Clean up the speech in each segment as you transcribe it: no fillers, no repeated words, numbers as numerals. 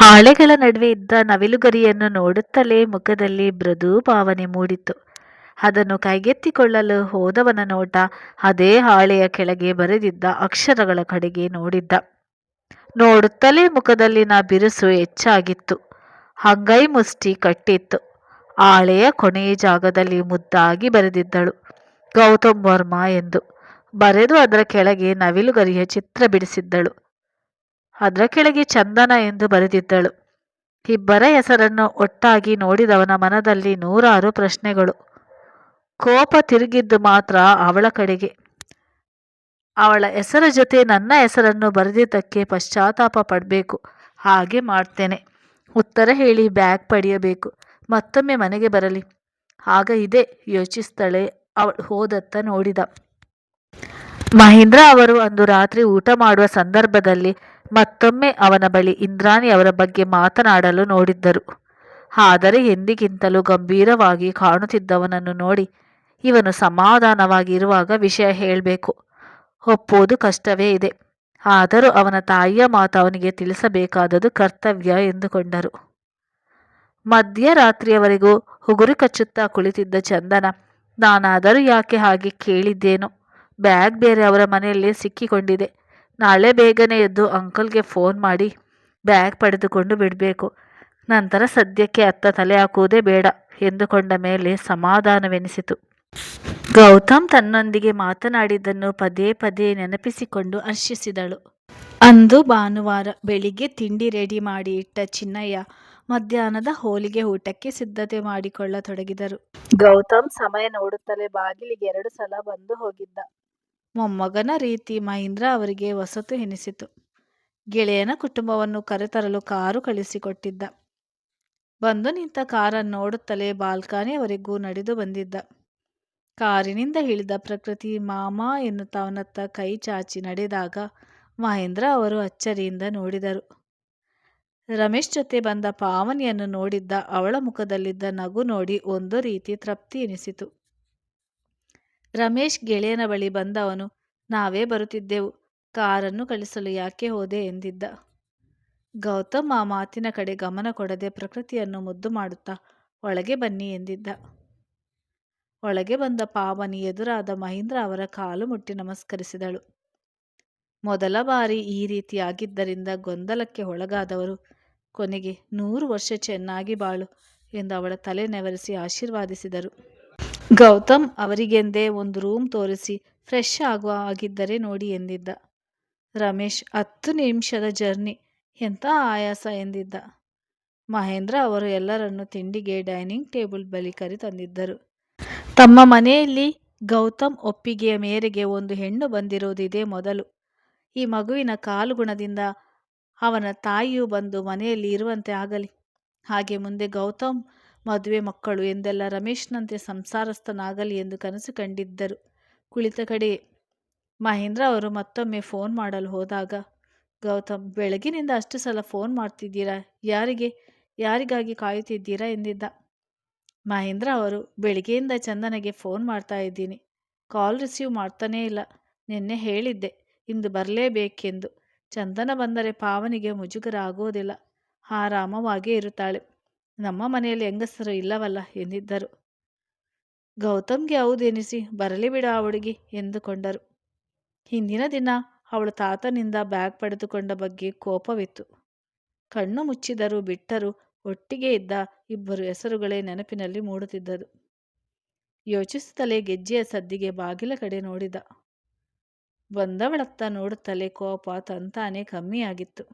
ಹಾಳೆಗಳ ನಡುವೆ ಇದ್ದ ನವಿಲುಗರಿಯನ್ನು ನೋಡುತ್ತಲೇ ಮುಖದಲ್ಲಿ ಮೃದು ಭಾವನೆ ಮೂಡಿತು. ಅದನ್ನು ಕೈಗೆತ್ತಿಕೊಳ್ಳಲು ಹೋದವನ ನೋಟ ಅದೇ ಹಾಳೆಯ ಕೆಳಗೆ ಬರೆದಿದ್ದ ಅಕ್ಷರಗಳ ಕಡೆಗೆ ನೋಡಿದ್ದ. ನೋಡುತ್ತಲೇ ಮುಖದಲ್ಲಿನ ಬಿರುಸು ಹೆಚ್ಚಾಗಿತ್ತು. ಅಂಗೈ ಮುಷ್ಟಿ ಕಟ್ಟಿತ್ತು. ಹಾಳೆಯ ಕೊನೆಯ ಜಾಗದಲ್ಲಿ ಮುದ್ದಾಗಿ ಬರೆದಿದ್ದಳು ಗೌತಮ್ ವರ್ಮಾ ಎಂದು. ಬರೆದು ಅದರ ಕೆಳಗೆ ನವಿಲುಗರಿಯ ಚಿತ್ರ ಬಿಡಿಸಿದ್ದಳು. ಅದರ ಕೆಳಗೆ ಚಂದನ ಎಂದು ಬರೆದಿದ್ದಳು. ಇಬ್ಬರ ಹೆಸರನ್ನು ಒಟ್ಟಾಗಿ ನೋಡಿದವನ ಮನದಲ್ಲಿ ನೂರಾರು ಪ್ರಶ್ನೆಗಳು. ಕೋಪ ತಿರುಗಿದ್ದು ಮಾತ್ರ ಅವಳ ಕಡೆಗೆ. ಅವಳ ಹೆಸರ ಜೊತೆ ನನ್ನ ಹೆಸರನ್ನು ಬರೆದಿದ್ದಕ್ಕೆ ಪಶ್ಚಾತ್ತಾಪ ಪಡಬೇಕು. ಹಾಗೆ ಮಾಡ್ತೇನೆ. ಉತ್ತರ ಹೇಳಿ ಬ್ಯಾಗ್ ಪಡೆಯಬೇಕು. ಮತ್ತೊಮ್ಮೆ ಮನೆಗೆ ಬರಲಿ. ಆಗ ಇದೆ ಯೋಚಿಸ್ತಾಳೆ. ಅವಳು ಹೋದತ್ತ ನೋಡಿದ. ಮಹೇಂದ್ರ ಅವರು ಅಂದು ರಾತ್ರಿ ಊಟ ಮಾಡುವ ಸಂದರ್ಭದಲ್ಲಿ ಮತ್ತೊಮ್ಮೆ ಅವನ ಬಳಿ ಇಂದ್ರಾಣಿ ಅವರ ಬಗ್ಗೆ ಮಾತನಾಡಲು ನೋಡಿದ್ದರು. ಆದರೆ ಎಂದಿಗಿಂತಲೂ ಗಂಭೀರವಾಗಿ ಕಾಣುತ್ತಿದ್ದವನನ್ನು ನೋಡಿ ಇವನು ಸಮಾಧಾನವಾಗಿ ಇರುವಾಗ ವಿಷಯ ಹೇಳಬೇಕು. ಒಪ್ಪುವುದು ಕಷ್ಟವೇ ಇದೆ. ಆದರೂ ಅವನ ತಾಯಿಯ ಮಾತು ಅವನಿಗೆ ತಿಳಿಸಬೇಕಾದದು ಕರ್ತವ್ಯ ಎಂದುಕೊಂಡರು. ಮಧ್ಯರಾತ್ರಿಯವರೆಗೂ ಉಗುರು ಕಚ್ಚುತ್ತಾ ಕುಳಿತಿದ್ದ ಚಂದನ ನಾನಾದರೂ ಯಾಕೆ ಹಾಗೆ ಕೇಳಿದ್ದೇನೋ. ಬ್ಯಾಗ್ ಬೇರೆ ಅವರ ಮನೆಯಲ್ಲೇ ಸಿಕ್ಕಿಕೊಂಡಿದೆ. ನಾಳೆ ಬೇಗನೆ ಎದ್ದು ಅಂಕಲ್ಗೆ ಫೋನ್ ಮಾಡಿ ಬ್ಯಾಗ್ ಪಡೆದುಕೊಂಡು ಬಿಡಬೇಕು. ನಂತರ ಸದ್ಯಕ್ಕೆ ಅತ್ತ ತಲೆ ಹಾಕುವುದೇ ಬೇಡ ಎಂದುಕೊಂಡ ಮೇಲೆ ಸಮಾಧಾನವೆನಿಸಿತು. ಗೌತಮ್ ತನ್ನೊಂದಿಗೆ ಮಾತನಾಡಿದ್ದನ್ನು ಪದೇ ಪದೇ ನೆನಪಿಸಿಕೊಂಡು ಹರ್ಷಿಸಿದಳು. ಅಂದು ಭಾನುವಾರ. ಬೆಳಿಗ್ಗೆ ತಿಂಡಿ ರೆಡಿ ಮಾಡಿ ಇಟ್ಟ ಚಿನ್ನಯ್ಯ ಮಧ್ಯಾಹ್ನದ ಹೋಳಿಗೆ ಊಟಕ್ಕೆ ಸಿದ್ಧತೆ ಮಾಡಿಕೊಳ್ಳತೊಡಗಿದರು. ಗೌತಮ್ ಸಮಯ ನೋಡುತ್ತಲೇ ಬಾಗಿಲಿಗೆ 2 ಸಲ ಬಂದು ಹೋಗಿದ್ದ. ಮೊಮ್ಮಗನ ರೀತಿ ಮಹೇಂದ್ರ ಅವರಿಗೆ ಹೊಸತು ಎನಿಸಿತು. ಗೆಳೆಯನ ಕುಟುಂಬವನ್ನು ಕರೆತರಲು ಕಾರು ಕಳಿಸಿಕೊಟ್ಟಿದ್ದ. ಬಂದು ನಿಂತ ಕಾರನ್ನು ನೋಡುತ್ತಲೇ ಬಾಲ್ಕನಿಯವರೆಗೂ ನಡೆದು ಬಂದಿದ್ದ. ಕಾರಿನಿಂದ ಇಳಿದ ಪ್ರಕೃತಿ ಮಾಮ ಎನ್ನುತ್ತಾ ಅವನತ್ತ ಕೈ ಚಾಚಿ ನಡೆದಾಗ ಮಹೇಂದ್ರ ಅವರು ಅಚ್ಚರಿಯಿಂದ ನೋಡಿದರು. ರಮೇಶ್ ಜೊತೆ ಬಂದ ಪಾವನಿಯನ್ನು ನೋಡಿದ್ದ. ಅವಳ ಮುಖದಲ್ಲಿದ್ದ ನಗು ನೋಡಿ ಒಂದು ರೀತಿ ತೃಪ್ತಿ ಎನಿಸಿತು. ರಮೇಶ್ ಗೆಳೆಯನ ಬಳಿ ಬಂದವನು ನಾವೇ ಬರುತ್ತಿದ್ದೆವು, ಕಾರನ್ನು ಕಳಿಸಲು ಯಾಕೆ ಹೋದೆ ಎಂದಿದ್ದ. ಗೌತಮ್ ಆ ಮಾತಿನ ಕಡೆ ಗಮನ ಕೊಡದೆ ಪ್ರಕೃತಿಯನ್ನು ಮುದ್ದು ಮಾಡುತ್ತಾ ಒಳಗೆ ಬನ್ನಿ ಎಂದಿದ್ದ. ಒಳಗೆ ಬಂದ ಪಾವನಿ ಎದುರಾದ ಮಹೇಂದ್ರ ಅವರ ಕಾಲು ಮುಟ್ಟಿ ನಮಸ್ಕರಿಸಿದಳು. ಮೊದಲ ಬಾರಿ ಈ ರೀತಿಯಾಗಿದ್ದರಿಂದ ಗೊಂದಲಕ್ಕೆ ಒಳಗಾದವರು ಕೊನೆಗೆ 100 ವರ್ಷ ಚೆನ್ನಾಗಿ ಬಾಳು ಎಂದು ಅವಳ ತಲೆ ನೆವರಿಸಿ ಆಶೀರ್ವಾದಿಸಿದರು. ಗೌತಮ್ ಅವರಿಗೆಂದೇ ಒಂದು ರೂಮ್ ತೋರಿಸಿ ಫ್ರೆಶ್ ಆಗುವ ಆಗಿದ್ದರೆ ನೋಡಿ ಎಂದಿದ್ದ. ರಮೇಶ್ 10 ನಿಮಿಷದ ಜರ್ನಿ, ಎಂಥ ಆಯಾಸ ಎಂದಿದ್ದ. ಮಹೇಂದ್ರ ಅವರು ಎಲ್ಲರನ್ನೂ ತಿಂಡಿಗೆ ಡೈನಿಂಗ್ ಟೇಬಲ್ ಬಳಿ ಕರೆತಂದಿದ್ದರು. ತಮ್ಮ ಮನೆಯಲ್ಲಿ ಗೌತಮ್ ಒಪ್ಪಿಗೆಯ ಮೇರೆಗೆ ಒಂದು ಹೆಣ್ಣು ಬಂದಿರುವುದು ಇದೇ ಮೊದಲು. ಈ ಮಗುವಿನ ಕಾಲುಗುಣದಿಂದ ಅವನ ತಾಯಿಯೂ ಬಂದು ಮನೆಯಲ್ಲಿ ಇರುವಂತೆ ಆಗಲಿ. ಹಾಗೆ ಮುಂದೆ ಗೌತಮ್ ಮದುವೆ ಮಕ್ಕಳು ಎಂದೆಲ್ಲ ರಮೇಶ್ನಂತೆ ಸಂಸಾರಸ್ಥನಾಗಲಿ ಎಂದು ಕನಸು ಕಂಡಿದ್ದರು. ಕುಳಿತ ಕಡೆಯೇ ಮಹೇಂದ್ರ ಅವರು ಮತ್ತೊಮ್ಮೆ ಫೋನ್ ಮಾಡಲು ಹೋದಾಗ ಗೌತಮ್ ಬೆಳಗಿನಿಂದ ಅಷ್ಟು ಸಲ ಫೋನ್ ಮಾಡ್ತಿದ್ದೀರಾ, ಯಾರಿಗಾಗಿ ಕಾಯುತ್ತಿದ್ದೀರಾ ಎಂದಿದ್ದ. ಮಹೇಂದ್ರ ಅವರು ಬೆಳಿಗ್ಗೆಯಿಂದ ಚಂದನಗೆ ಫೋನ್ ಮಾಡ್ತಾ ಇದ್ದೀನಿ, ಕಾಲ್ ರಿಸೀವ್ ಮಾಡ್ತಾನೇ ಇಲ್ಲ. ನಿನ್ನೆ ಹೇಳಿದ್ದೆ ಇಂದು ಬರಲೇಬೇಕೆಂದು. ಚಂದನ ಬಂದರೆ ಪಾವನಿಗೆ ಮುಜುಗರ ಆಗೋದಿಲ್ಲ, ಆರಾಮವಾಗೇ ಇರುತ್ತಾಳೆ. ನಮ್ಮ ಮನೆಯಲ್ಲಿ ಹೆಂಗಸರು ಇಲ್ಲವಲ್ಲ ಎಂದಿದ್ದರು. ಗೌತಮ್ಗೆ ಹೌದೆನಿಸಿ ಬರಲಿ ಬಿಡ ಆ ಹುಡುಗಿ ಎಂದುಕೊಂಡರು. ಹಿಂದಿನ ದಿನ ಅವಳು ತಾತನಿಂದ ಬ್ಯಾಗ್ ಪಡೆದುಕೊಂಡ ಬಗ್ಗೆ ಕೋಪವಿತ್ತು. ಕಣ್ಣು ಮುಚ್ಚಿದರೂ ಬಿಟ್ಟರೂ ಒಟ್ಟಿಗೆ ಇದ್ದ ಇಬ್ಬರು ಹೆಸರುಗಳೇ ನೆನಪಿನಲ್ಲಿ ಮೂಡುತ್ತಿದ್ದದು. ಯೋಚಿಸುತ್ತಲೇ ಗೆಜ್ಜೆಯ ಸದ್ದಿಗೆ ಬಾಗಿಲ ಕಡೆ ನೋಡಿದ. ಬಂದವಳತ್ತ ನೋಡುತ್ತಲೇ ಕೋಪ ತಂತಾನೆ ಕಮ್ಮಿಯಾಗಿತ್ತು.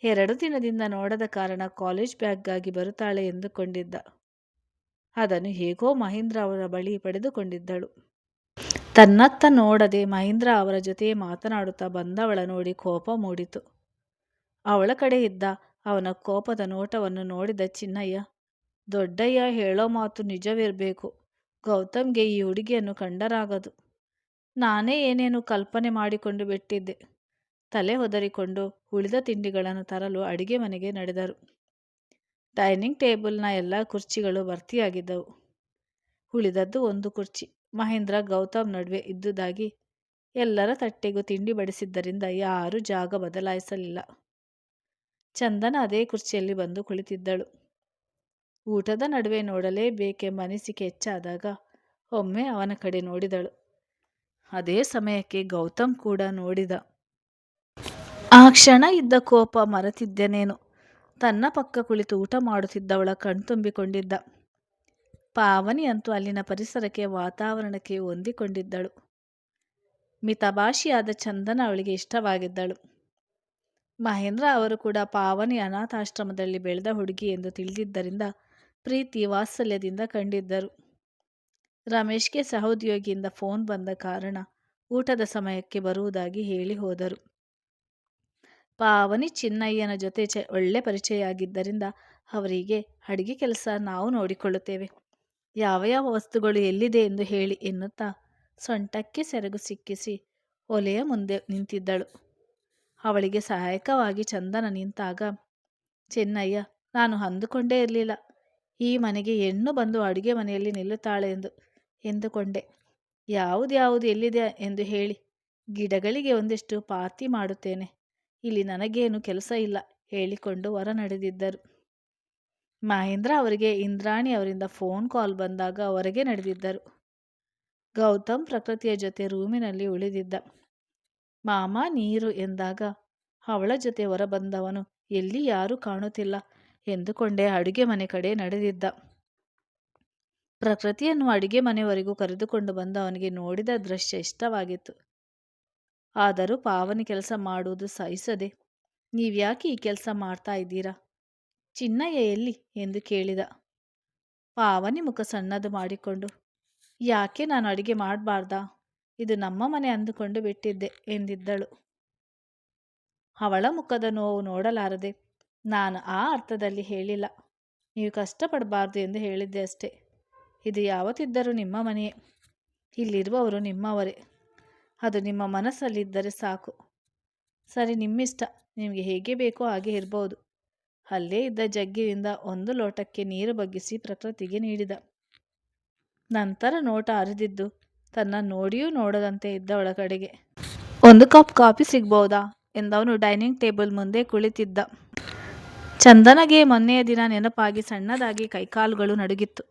2 ದಿನದಿಂದ ನೋಡದ ಕಾರಣ ಕಾಲೇಜ್ ಬ್ಯಾಗ್ಗಾಗಿ ಬರುತ್ತಾಳೆ ಎಂದುಕೊಂಡಿದ್ದ. ಅದನ್ನು ಹೇಗೋ ಮಹೇಂದ್ರ ಅವರ ಬಳಿ ಪಡೆದುಕೊಂಡಿದ್ದಳು. ತನ್ನತ್ತ ನೋಡದೆ ಮಹೇಂದ್ರ ಅವರ ಜೊತೆ ಮಾತನಾಡುತ್ತಾ ಬಂದವಳ ನೋಡಿ ಕೋಪ ಮೂಡಿತು. ಅವಳ ಕಡೆ ಇದ್ದ ಅವನ ಕೋಪದ ನೋಟವನ್ನು ನೋಡಿದ ಚಿನ್ನಯ್ಯ, ದೊಡ್ಡಯ್ಯ ಹೇಳೋ ಮಾತು ನಿಜವಿರಬೇಕು. ಗೌತಮ್ಗೆ ಈ ಹುಡುಗಿಯನ್ನು ಕಂಡರಾಗದು. ನಾನೇ ಏನೇನು ಕಲ್ಪನೆ ಮಾಡಿಕೊಂಡು ಬಿಟ್ಟಿದ್ದೆ. ತಲೆ ಒದರಿಕೊಂಡು ಉಳಿದ ತಿಂಡಿಗಳನ್ನು ತರಲು ಅಡಿಗೆ ಮನೆಗೆ ನಡೆದರು. ಡೈನಿಂಗ್ ಟೇಬಲ್ನ ಎಲ್ಲ ಕುರ್ಚಿಗಳು ಭರ್ತಿಯಾಗಿದ್ದವು. ಉಳಿದದ್ದು ಒಂದು ಕುರ್ಚಿ ಮಹೇಂದ್ರ ಗೌತಮ್ ನಡುವೆ ಇದ್ದುದಾಗಿ ಎಲ್ಲರ ತಟ್ಟೆಗೂ ತಿಂಡಿ ಬಡಿಸಿದ್ದರಿಂದ ಯಾರೂ ಜಾಗ ಬದಲಾಯಿಸಲಿಲ್ಲ. ಚಂದನ ಅದೇ ಕುರ್ಚಿಯಲ್ಲಿ ಬಂದು ಕುಳಿತಿದ್ದಳು. ಊಟದ ನಡುವೆ ನೋಡಲೇಬೇಕೆಂಬ ಅನಿಸಿಕೆ ಹೆಚ್ಚಾದಾಗ ಒಮ್ಮೆ ಅವನ ಕಡೆ ನೋಡಿದಳು. ಅದೇ ಸಮಯಕ್ಕೆ ಗೌತಮ್ ಕೂಡ ನೋಡಿದ. ಆ ಕ್ಷಣ ಇದ್ದ ಕೋಪ ಮರೆತಿದ್ದನೇನು. ತನ್ನ ಪಕ್ಕ ಕುಳಿತು ಊಟ ಮಾಡುತ್ತಿದ್ದವಳ ಕಣ್ತುಂಬಿಕೊಂಡಿದ್ದ. ಪಾವನಿಯಂತೂ ಅಲ್ಲಿನ ಪರಿಸರಕ್ಕೆ, ವಾತಾವರಣಕ್ಕೆ ಹೊಂದಿಕೊಂಡಿದ್ದಳು. ಮಿತಭಾಷಿಯಾದ ಚಂದನ ಅವಳಿಗೆ ಇಷ್ಟವಾಗಿದ್ದಳು. ಮಹೇಂದ್ರ ಅವರು ಕೂಡ ಪಾವನಿ ಅನಾಥಾಶ್ರಮದಲ್ಲಿ ಬೆಳೆದ ಹುಡುಗಿ ಎಂದು ತಿಳಿದಿದ್ದರಿಂದ ಪ್ರೀತಿ ವಾತ್ಸಲ್ಯದಿಂದ ಕಂಡಿದ್ದರು. ರಮೇಶ್ಗೆ ಸಹೋದ್ಯೋಗಿಯಿಂದ ಫೋನ್ ಬಂದ ಕಾರಣ ಊಟದ ಸಮಯಕ್ಕೆ ಬರುವುದಾಗಿ ಹೇಳಿ ಹೋದರು. ಪಾವನಿ ಚಿನ್ನಯ್ಯನ ಜೊತೆ ಒಳ್ಳೆ ಪರಿಚಯ ಆಗಿದ್ದರಿಂದ ಅವರಿಗೆ ಅಡಿಗೆ ಕೆಲಸ ನಾವು ನೋಡಿಕೊಳ್ಳುತ್ತೇವೆ, ಯಾವ ಯಾವ ವಸ್ತುಗಳು ಎಲ್ಲಿದೆ ಎಂದು ಹೇಳಿ ಎನ್ನುತ್ತಾ ಸೊಂಟಕ್ಕೆ ಸೆರಗು ಸಿಕ್ಕಿಸಿ ಒಲೆಯ ಮುಂದೆ ನಿಂತಿದ್ದಳು. ಅವಳಿಗೆ ಸಹಾಯಕವಾಗಿ ಚಂದನ ನಿಂತಾಗ, ಚಿನ್ನಯ್ಯ, ನಾನು ಅಂದುಕೊಂಡೇ ಇರಲಿಲ್ಲ ಈ ಮನೆಗೆ ಹೆಣ್ಣು ಬಂದು ಅಡುಗೆ ಮನೆಯಲ್ಲಿ ನಿಲ್ಲುತ್ತಾಳೆ ಎಂದುಕೊಂಡೆ. ಯಾವುದು ಎಲ್ಲಿದೆ ಎಂದು ಹೇಳಿ, ಗಿಡಗಳಿಗೆ ಒಂದಿಷ್ಟು ಪಾತಿ ಮಾಡುತ್ತೇನೆ, ಇಲ್ಲಿ ನನಗೇನು ಕೆಲಸ ಇಲ್ಲ ಹೇಳಿಕೊಂಡು ಹೊರ ನಡೆದಿದ್ದರು. ಮಹೇಂದ್ರ ಅವರಿಗೆ ಇಂದ್ರಾಣಿ ಅವರಿಂದ ಫೋನ್ ಕಾಲ್ ಬಂದಾಗ ಹೊರಗೆ ನಡೆದಿದ್ದರು. ಗೌತಮ್ ಪ್ರಕೃತಿಯ ಜೊತೆ ರೂಮಿನಲ್ಲಿ ಉಳಿದಿದ್ದ. ಮಾಮ ನೀರು ಎಂದಾಗ ಅವಳ ಜೊತೆ ಹೊರಬಂದವನು ಎಲ್ಲಿ ಯಾರೂ ಕಾಣುತ್ತಿಲ್ಲ ಎಂದುಕೊಂಡೇ ಅಡುಗೆ ಮನೆ ಕಡೆ ನಡೆದಿದ್ದ. ಪ್ರಕೃತಿಯನ್ನು ಅಡುಗೆ ಮನೆಯವರೆಗೂ ಕರೆದುಕೊಂಡು ಬಂದ ಅವನಿಗೆ ನೋಡಿದ ದೃಶ್ಯ ಇಷ್ಟವಾಗಿತ್ತು. ಆದರೂ ಪಾವನಿ ಕೆಲಸ ಮಾಡುವುದು ಸಹಿಸದೆ, ನೀವ್ಯಾಕೆ ಈ ಕೆಲಸ ಮಾಡ್ತಾ ಇದ್ದೀರಾ, ಚಿನ್ನಯ್ಯ ಎಲ್ಲಿ ಎಂದು ಕೇಳಿದ. ಪಾವನಿ ಮುಖ ಸಣ್ಣದು ಮಾಡಿಕೊಂಡು, ಯಾಕೆ ನಾನು ಅಡುಗೆ ಮಾಡಬಾರ್ದಾ, ಇದು ನಮ್ಮ ಮನೆ ಅಂದುಕೊಂಡು ಬಿಟ್ಟಿದ್ದೆ ಎಂದಿದ್ದಳು. ಅವಳ ಮುಖದ ನೋವು ನೋಡಲಾರದೆ, ನಾನು ಆ ಅರ್ಥದಲ್ಲಿ ಹೇಳಿಲ್ಲ, ನೀವು ಕಷ್ಟಪಡಬಾರ್ದು ಎಂದು ಹೇಳಿದ್ದೆ ಅಷ್ಟೇ. ಇದು ಯಾವತ್ತಿದ್ದರೂ ನಿಮ್ಮ ಮನೆಯೇ, ಇಲ್ಲಿರುವವರು ನಿಮ್ಮವರೇ, ಅದು ನಿಮ್ಮ ಮನಸ್ಸಲ್ಲಿದ್ದರೆ ಸಾಕು. ಸರಿ, ನಿಮ್ಮಿಷ್ಟ, ನಿಮಗೆ ಹೇಗೆ ಬೇಕೋ ಹಾಗೆ ಇರ್ಬೋದು. ಅಲ್ಲೇ ಇದ್ದ ಜಗ್ಗಿನಿಂದ ಒಂದು ಲೋಟಕ್ಕೆ ನೀರು ಬಗ್ಗಿಸಿ ಪ್ರಕೃತಿಗೆ ನೀಡಿದ. ನಂತರ ನೋಟ ಹರಿದಿದ್ದು ತನ್ನ ನೋಡಿಯೂ ನೋಡದಂತೆ ಇದ್ದವಳ ಕಡೆಗೆ. ಒಂದು ಕಪ್ ಕಾಫಿ ಸಿಗ್ಬೋದಾ ಎಂದವನು ಡೈನಿಂಗ್ ಟೇಬಲ್ ಮುಂದೆ ಕುಳಿತಿದ್ದ. ಚಂದನಗೆ ಮೊನ್ನೆಯ ದಿನ ನೆನಪಾಗಿ ಸಣ್ಣದಾಗಿ ಕೈಕಾಲುಗಳು ನಡುಗಿತ್ತು.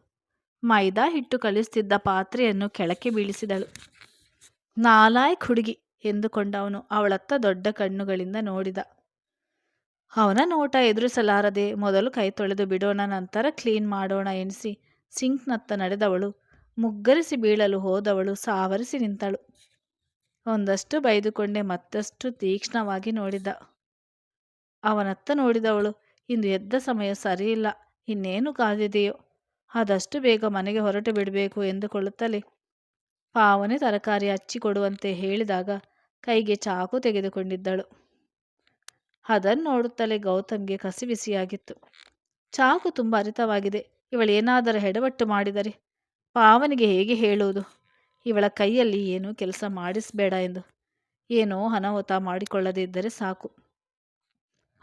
ಮೈದಾ ಹಿಟ್ಟು ಕಲಿಸ್ತಿದ್ದ ಪಾತ್ರೆಯನ್ನು ಕೆಳಕ್ಕೆ ಬೀಳಿಸಿದಳು. ನಾಲಾಯಕ್ ಹುಡುಗಿ ಎಂದುಕೊಂಡವನು ಅವಳತ್ತ ದೊಡ್ಡ ಕಣ್ಣುಗಳಿಂದ ನೋಡಿದ. ಅವನ ನೋಟ ಎದುರಿಸಲಾರದೆ ಮೊದಲು ಕೈ ತೊಳೆದು ಬಿಡೋಣ, ನಂತರ ಕ್ಲೀನ್ ಮಾಡೋಣ ಎನಿಸಿ ಸಿಂಕ್ನತ್ತ ನಡೆದವಳು ಮುಗ್ಗರಿಸಿ ಬೀಳಲು ಹೋದವಳು ಸಾವರಿಸಿ ನಿಂತಳು. ಒಂದಷ್ಟು ಬೈದುಕೊಂಡೆ ಮತ್ತಷ್ಟು ತೀಕ್ಷ್ಣವಾಗಿ ನೋಡಿದ. ಅವನತ್ತ ನೋಡಿದವಳು, ಇಂದು ಎದ್ದ ಸಮಯ ಸರಿಯಿಲ್ಲ, ಇನ್ನೇನು ಕಾದಿದೆಯೋ, ಆದಷ್ಟು ಬೇಗ ಮನೆಗೆ ಹೊರಟು ಬಿಡಬೇಕು ಎಂದುಕೊಳ್ಳುತ್ತಲೇ ಪಾವನೆ ತರಕಾರಿ ಹಚ್ಚಿಕೊಡುವಂತೆ ಹೇಳಿದಾಗ ಕೈಗೆ ಚಾಕು ತೆಗೆದುಕೊಂಡಿದ್ದಳು. ಅದನ್ನು ನೋಡುತ್ತಲೇ ಗೌತಮ್ಗೆ ಕಸಿವಿಸಿಯಾಗಿತ್ತು. ಚಾಕು ತುಂಬ ಹರಿತವಾಗಿದೆ, ಇವಳೇನಾದರೂ ಎಡವಟ್ಟು ಮಾಡಿದರೆ ಪಾವನಿಗೆ ಹೇಗೆ ಹೇಳುವುದು, ಇವಳ ಕೈಯಲ್ಲಿ ಏನೂ ಕೆಲಸ ಮಾಡಿಸಬೇಡ ಎಂದು. ಏನೋ ಅನಾಹುತ ಮಾಡಿಕೊಳ್ಳದೇ ಇದ್ದರೆ ಸಾಕು.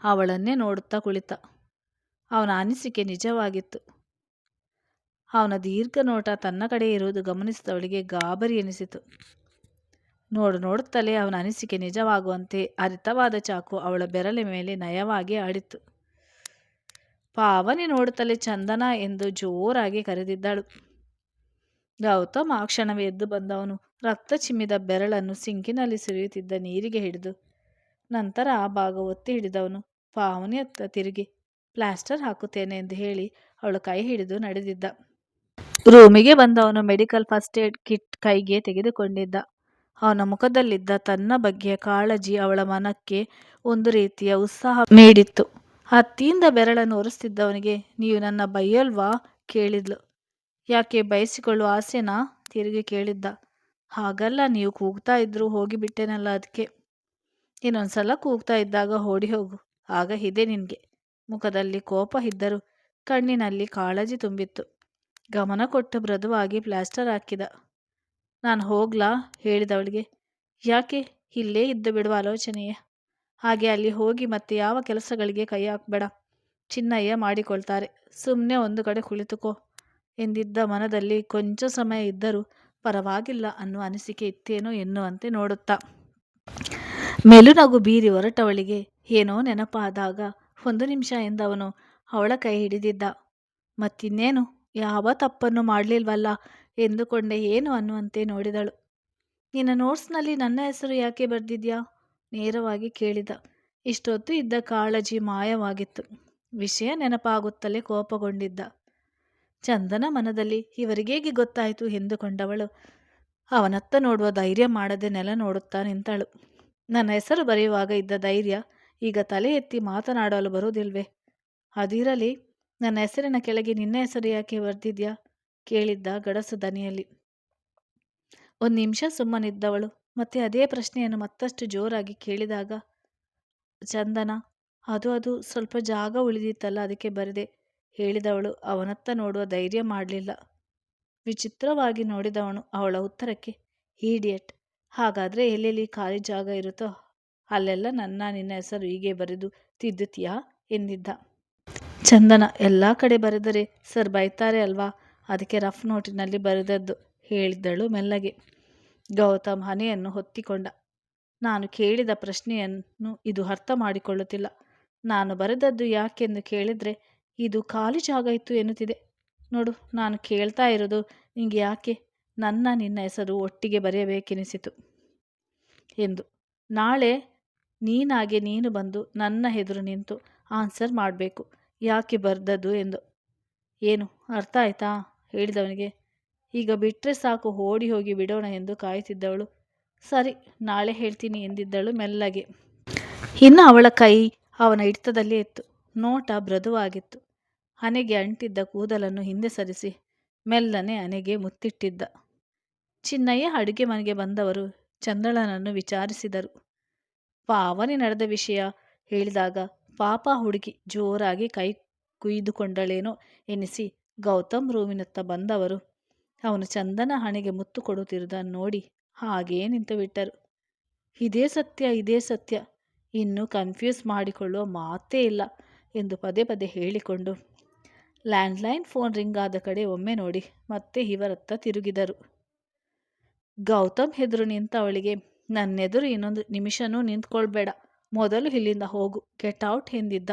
ಅವಳನ್ನೇ ನೋಡುತ್ತಾ ಕುಳಿತ. ಅವನ ಅನಿಸಿಕೆ ನಿಜವಾಗಿತ್ತು. ಅವನ ದೀರ್ಘ ನೋಟ ತನ್ನ ಕಡೆ ಇರುವುದು ಗಮನಿಸಿದವಳಿಗೆ ಗಾಬರಿ ಎನಿಸಿತು. ನೋಡುತ್ತಲೇ ಅವನ ಅನಿಸಿಕೆ ನಿಜವಾಗುವಂತೆ ಹರಿತವಾದ ಚಾಕು ಅವಳ ಬೆರಳ ಮೇಲೆ ನಯವಾಗಿ ಆಡಿತು. ಪಾವನಿ ನೋಡುತ್ತಲೇ ಚಂದನ ಎಂದು ಜೋರಾಗಿ ಕರೆದಿದ್ದಳು. ಗೌತಮ್ ಆ ಕ್ಷಣವೇ ಎದ್ದು ಬಂದವನು ರಕ್ತ ಚಿಮ್ಮಿದ ಬೆರಳನ್ನು ಸಿಂಕಿನಲ್ಲಿ ಸುರಿಯುತ್ತಿದ್ದ ನೀರಿಗೆ ಹಿಡಿದು, ನಂತರ ಆ ಭಾಗ ಒತ್ತಿ ಹಿಡಿದವನು ಪಾವನಿಯತ್ತ ತಿರುಗಿ ಪ್ಲಾಸ್ಟರ್ ಹಾಕುತ್ತೇನೆ ಎಂದು ಹೇಳಿ ಅವಳು ಕೈ ಹಿಡಿದು ನಡೆದಿದ್ದ. ರೂಮಿಗೆ ಬಂದವನು ಮೆಡಿಕಲ್ ಫಸ್ಟ್ ಏಡ್ ಕಿಟ್ ಕೈಗೆ ತೆಗೆದುಕೊಂಡಿದ್ದ. ಅವನ ಮುಖದಲ್ಲಿದ್ದ ತನ್ನ ಬಗ್ಗೆಯ ಕಾಳಜಿ ಅವಳ ಮನಕ್ಕೆ ಒಂದು ರೀತಿಯ ಉತ್ಸಾಹ ನೀಡಿತ್ತು. ಹತ್ತಿಯಿಂದ ಬೆರಳನ್ನು ಒರೆಸ್ತಿದ್ದವನಿಗೆ, ನೀವು ನನ್ನ ಬೈಯಲ್ವಾ ಕೇಳಿದ್ಲು. ಯಾಕೆ, ಬಯಸಿಕೊಳ್ಳುವ ಆಸೆನಾ ತಿರುಗಿ ಕೇಳಿದ್ದ. ಹಾಗಲ್ಲ, ನೀವು ಕೂಗ್ತಾ ಇದ್ರು ಹೋಗಿಬಿಟ್ಟೆನಲ್ಲ ಅದಕ್ಕೆ. ಇನ್ನೊಂದ್ಸಲ ಕೂಗ್ತಾ ಇದ್ದಾಗ ಓಡಿ ಹೋಗು, ಆಗ ಇದೆ ನಿನ್ಗೆ. ಮುಖದಲ್ಲಿ ಕೋಪ ಇದ್ದರೂ ಕಣ್ಣಿನಲ್ಲಿ ಕಾಳಜಿ ತುಂಬಿತ್ತು. ಗಮನ ಕೊಟ್ಟು ಮೃದುವಾಗಿ ಪ್ಲಾಸ್ಟರ್ ಹಾಕಿದ. ನಾನು ಹೋಗ್ಲಾ ಹೇಳಿದವಳಿಗೆ. ಯಾಕೆ, ಇಲ್ಲೇ ಇದ್ದು ಬಿಡುವ ಆಲೋಚನೆಯೇ? ಹಾಗೆ ಅಲ್ಲಿ ಹೋಗಿ ಮತ್ತೆ ಯಾವ ಕೆಲಸಗಳಿಗೆ ಕೈ ಹಾಕಬೇಡ, ಚಿನ್ನಯ್ಯ ಮಾಡಿಕೊಳ್ತಾರೆ, ಸುಮ್ಮನೆ ಒಂದು ಕಡೆ ಕುಳಿತುಕೋ ಎಂದಿದ್ದ. ಮನದಲ್ಲಿ ಕೊಂಚ ಸಮಯ ಇದ್ದರೂ ಪರವಾಗಿಲ್ಲ ಅನ್ನುವ ಅನಿಸಿಕೆ ಇತ್ತೇನೋ ಎನ್ನುವಂತೆ ನೋಡುತ್ತಾ ಮೆಲುನಗು ಬೀರಿ ಹೊರಟವಳಿಗೆ ಏನೋ ನೆನಪಾದಾಗ ಒಂದು ನಿಮಿಷ ಎಂದವನು ಅವಳ ಕೈ ಹಿಡಿದಿದ್ದ. ಮತ್ತಿನ್ನೇನು, ಯಾವ ತಪ್ಪನ್ನು ಮಾಡಲಿಲ್ವಲ್ಲ ಎಂದುಕೊಂಡೆ ಏನು ಅನ್ನುವಂತೆ ನೋಡಿದಳು. ನಿನ್ನ ನೋಟ್ಸ್ನಲ್ಲಿ ನನ್ನ ಹೆಸರು ಯಾಕೆ ಬರೆದಿದ್ಯಾ? ನೇರವಾಗಿ ಕೇಳಿದ. ಇಷ್ಟೊತ್ತು ಇದ್ದ ಕಾಳಜಿ ಮಾಯವಾಗಿತ್ತು. ವಿಷಯ ನೆನಪಾಗುತ್ತಲೇ ಕೋಪಗೊಂಡಿದ್ದ. ಚಂದನ ಮನದಲ್ಲಿ ಇವರಿಗೇಗೆ ಗೊತ್ತಾಯಿತು ಎಂದುಕೊಂಡವಳು ಅವನತ್ತ ನೋಡುವ ಧೈರ್ಯ ಮಾಡದೆ ನೆಲ ನೋಡುತ್ತಾ ನಿಂತಳು. ನನ್ನ ಹೆಸರು ಬರೆಯುವಾಗ ಇದ್ದ ಧೈರ್ಯ ಈಗ ತಲೆ ಎತ್ತಿ ಮಾತನಾಡಲು ಬರುವುದಿಲ್ವೇ? ಅದಿರಲಿ, ನನ್ನ ಹೆಸರಿನ ಕೆಳಗೆ ನಿನ್ನ ಹೆಸರು ಯಾಕೆ ಬರೆದಿದ್ಯಾ? ಕೇಳಿದ್ದ ಗಡಸು ದನಿಯಲ್ಲಿ. ಒಂದು ನಿಮಿಷ ಸುಮ್ಮನಿದ್ದವಳು ಮತ್ತೆ ಅದೇ ಪ್ರಶ್ನೆಯನ್ನು ಮತ್ತಷ್ಟು ಜೋರಾಗಿ ಕೇಳಿದಾಗ, ಚಂದನ, ಅದು ಸ್ವಲ್ಪ ಜಾಗ ಉಳಿದಿತ್ತಲ್ಲ, ಅದಕ್ಕೆ ಬರೆದೆ ಹೇಳಿದವಳು ಅವನತ್ತ ನೋಡುವ ಧೈರ್ಯ ಮಾಡಲಿಲ್ಲ. ವಿಚಿತ್ರವಾಗಿ ನೋಡಿದವನು ಅವಳ ಉತ್ತರಕ್ಕೆ, ಈಡಿಯಟ್, ಹಾಗಾದರೆ ಎಲ್ಲೆಲ್ಲಿ ಖಾಲಿ ಜಾಗ ಇರುತ್ತೋ ಅಲ್ಲೆಲ್ಲ ನಿನ್ನ ಹೆಸರು ಹೀಗೆ ಬರೆದು ತಿದ್ದುತ್ತೀಯಾ ಎಂದಿದ್ದ. ಚಂದನ, ಎಲ್ಲ ಕಡೆ ಬರೆದರೆ ಸರ್ ಬೈತಾರೆ ಅಲ್ವಾ, ಅದಕ್ಕೆ ರಫ್ ನೋಟಿನಲ್ಲಿ ಬರೆದದ್ದು ಹೇಳಿದ್ದಳು ಮೆಲ್ಲಗೆ. ಗೌತಮ್ ಹನೆಯನ್ನು ಹೊತ್ತಿಕೊಂಡ. ನಾನು ಕೇಳಿದ ಪ್ರಶ್ನೆಯನ್ನು ಇದು ಅರ್ಥ ಮಾಡಿಕೊಳ್ಳುತ್ತಿಲ್ಲ. ನಾನು ಬರೆದದ್ದು ಯಾಕೆಂದು ಕೇಳಿದರೆ ಇದು ಖಾಲಿ ಜಾಗ ಇತ್ತು ಎನ್ನುತ್ತಿದೆ. ನೋಡು, ನಾನು ಕೇಳ್ತಾ ಇರೋದು ನಿಂಗೆ ಯಾಕೆ ನಿನ್ನ ಹೆಸರು ಒಟ್ಟಿಗೆ ಬರೆಯಬೇಕೆನಿಸಿತು ಎಂದು. ನಾಳೆ ನೀನಾಗೆ ನೀನು ಬಂದು ನನ್ನ ಎದುರು ನಿಂತು ಆನ್ಸರ್ ಮಾಡಬೇಕು ಯಾಕೆ ಬರೆದದ್ದು ಎಂದು. ಏನು ಅರ್ಥ ಆಯ್ತಾ ಹೇಳಿದವನಿಗೆ. ಈಗ ಬಿಟ್ಟರೆ ಸಾಕು, ಓಡಿ ಹೋಗಿ ಬಿಡೋಣ ಎಂದು ಕಾಯುತ್ತಿದ್ದವಳು. ಸರಿ, ನಾಳೆ ಹೇಳ್ತೀನಿ ಎಂದಿದ್ದಳು ಮೆಲ್ಲಗೆ. ಇನ್ನು ಅವಳ ಕೈ ಅವನ ಹಿಡಿತದಲ್ಲೇ ಇತ್ತು. ನೋಟ ಮೃದುವಾಗಿತ್ತು. ಹಣೆಗೆ ಅಂಟಿದ್ದ ಕೂದಲನ್ನು ಹಿಂದೆ ಸರಿಸಿ ಮೆಲ್ಲನೆ ಹಣೆಗೆ ಮುತ್ತಿಟ್ಟಿದ್ದ. ಚಿನ್ನಯ್ಯ ಅಡುಗೆ ಮನೆಗೆ ಬಂದವರು ಚಂದಳನನ್ನು ವಿಚಾರಿಸಿದರು. ಪಾವನಿ ನಡೆದ ವಿಷಯ ಹೇಳಿದಾಗ ಪಾಪ ಹುಡುಗಿ ಜೋರಾಗಿ ಕೈ ಕುಯ್ದುಕೊಂಡಳೇನೋ ಎನಿಸಿ ಗೌತಮ್ ರೂಮಿನತ್ತ ಬಂದವರು ಅವನು ಚಂದನ ಹಣೆಗೆ ಮುತ್ತು ಕೊಡುತ್ತಿರುವುದನ್ನು ನೋಡಿ ಹಾಗೇ ನಿಂತು ಬಿಟ್ಟರು. ಇದೇ ಸತ್ಯ, ಇನ್ನೂ ಕನ್ಫ್ಯೂಸ್ ಮಾಡಿಕೊಳ್ಳುವ ಮಾತೇ ಇಲ್ಲ ಎಂದು ಪದೇ ಪದೇ ಹೇಳಿಕೊಂಡು ಲ್ಯಾಂಡ್ಲೈನ್ ಫೋನ್ ರಿಂಗ್ ಆದ ಕಡೆ ಒಮ್ಮೆ ನೋಡಿ ಮತ್ತೆ ಇವರತ್ತ ತಿರುಗಿದರು. ಗೌತಮ್ ಎದುರು ನಿಂತ ಅವಳಿಗೆ, ನನ್ನೆದುರು ಇನ್ನೊಂದು ನಿಮಿಷನೂ ನಿಂತ್ಕೊಳ್ಬೇಡ, ಮೊದಲು ಇಲ್ಲಿಂದ ಹೋಗು, ಗೆಟ್ ಔಟ್ ಎಂದಿದ್ದ.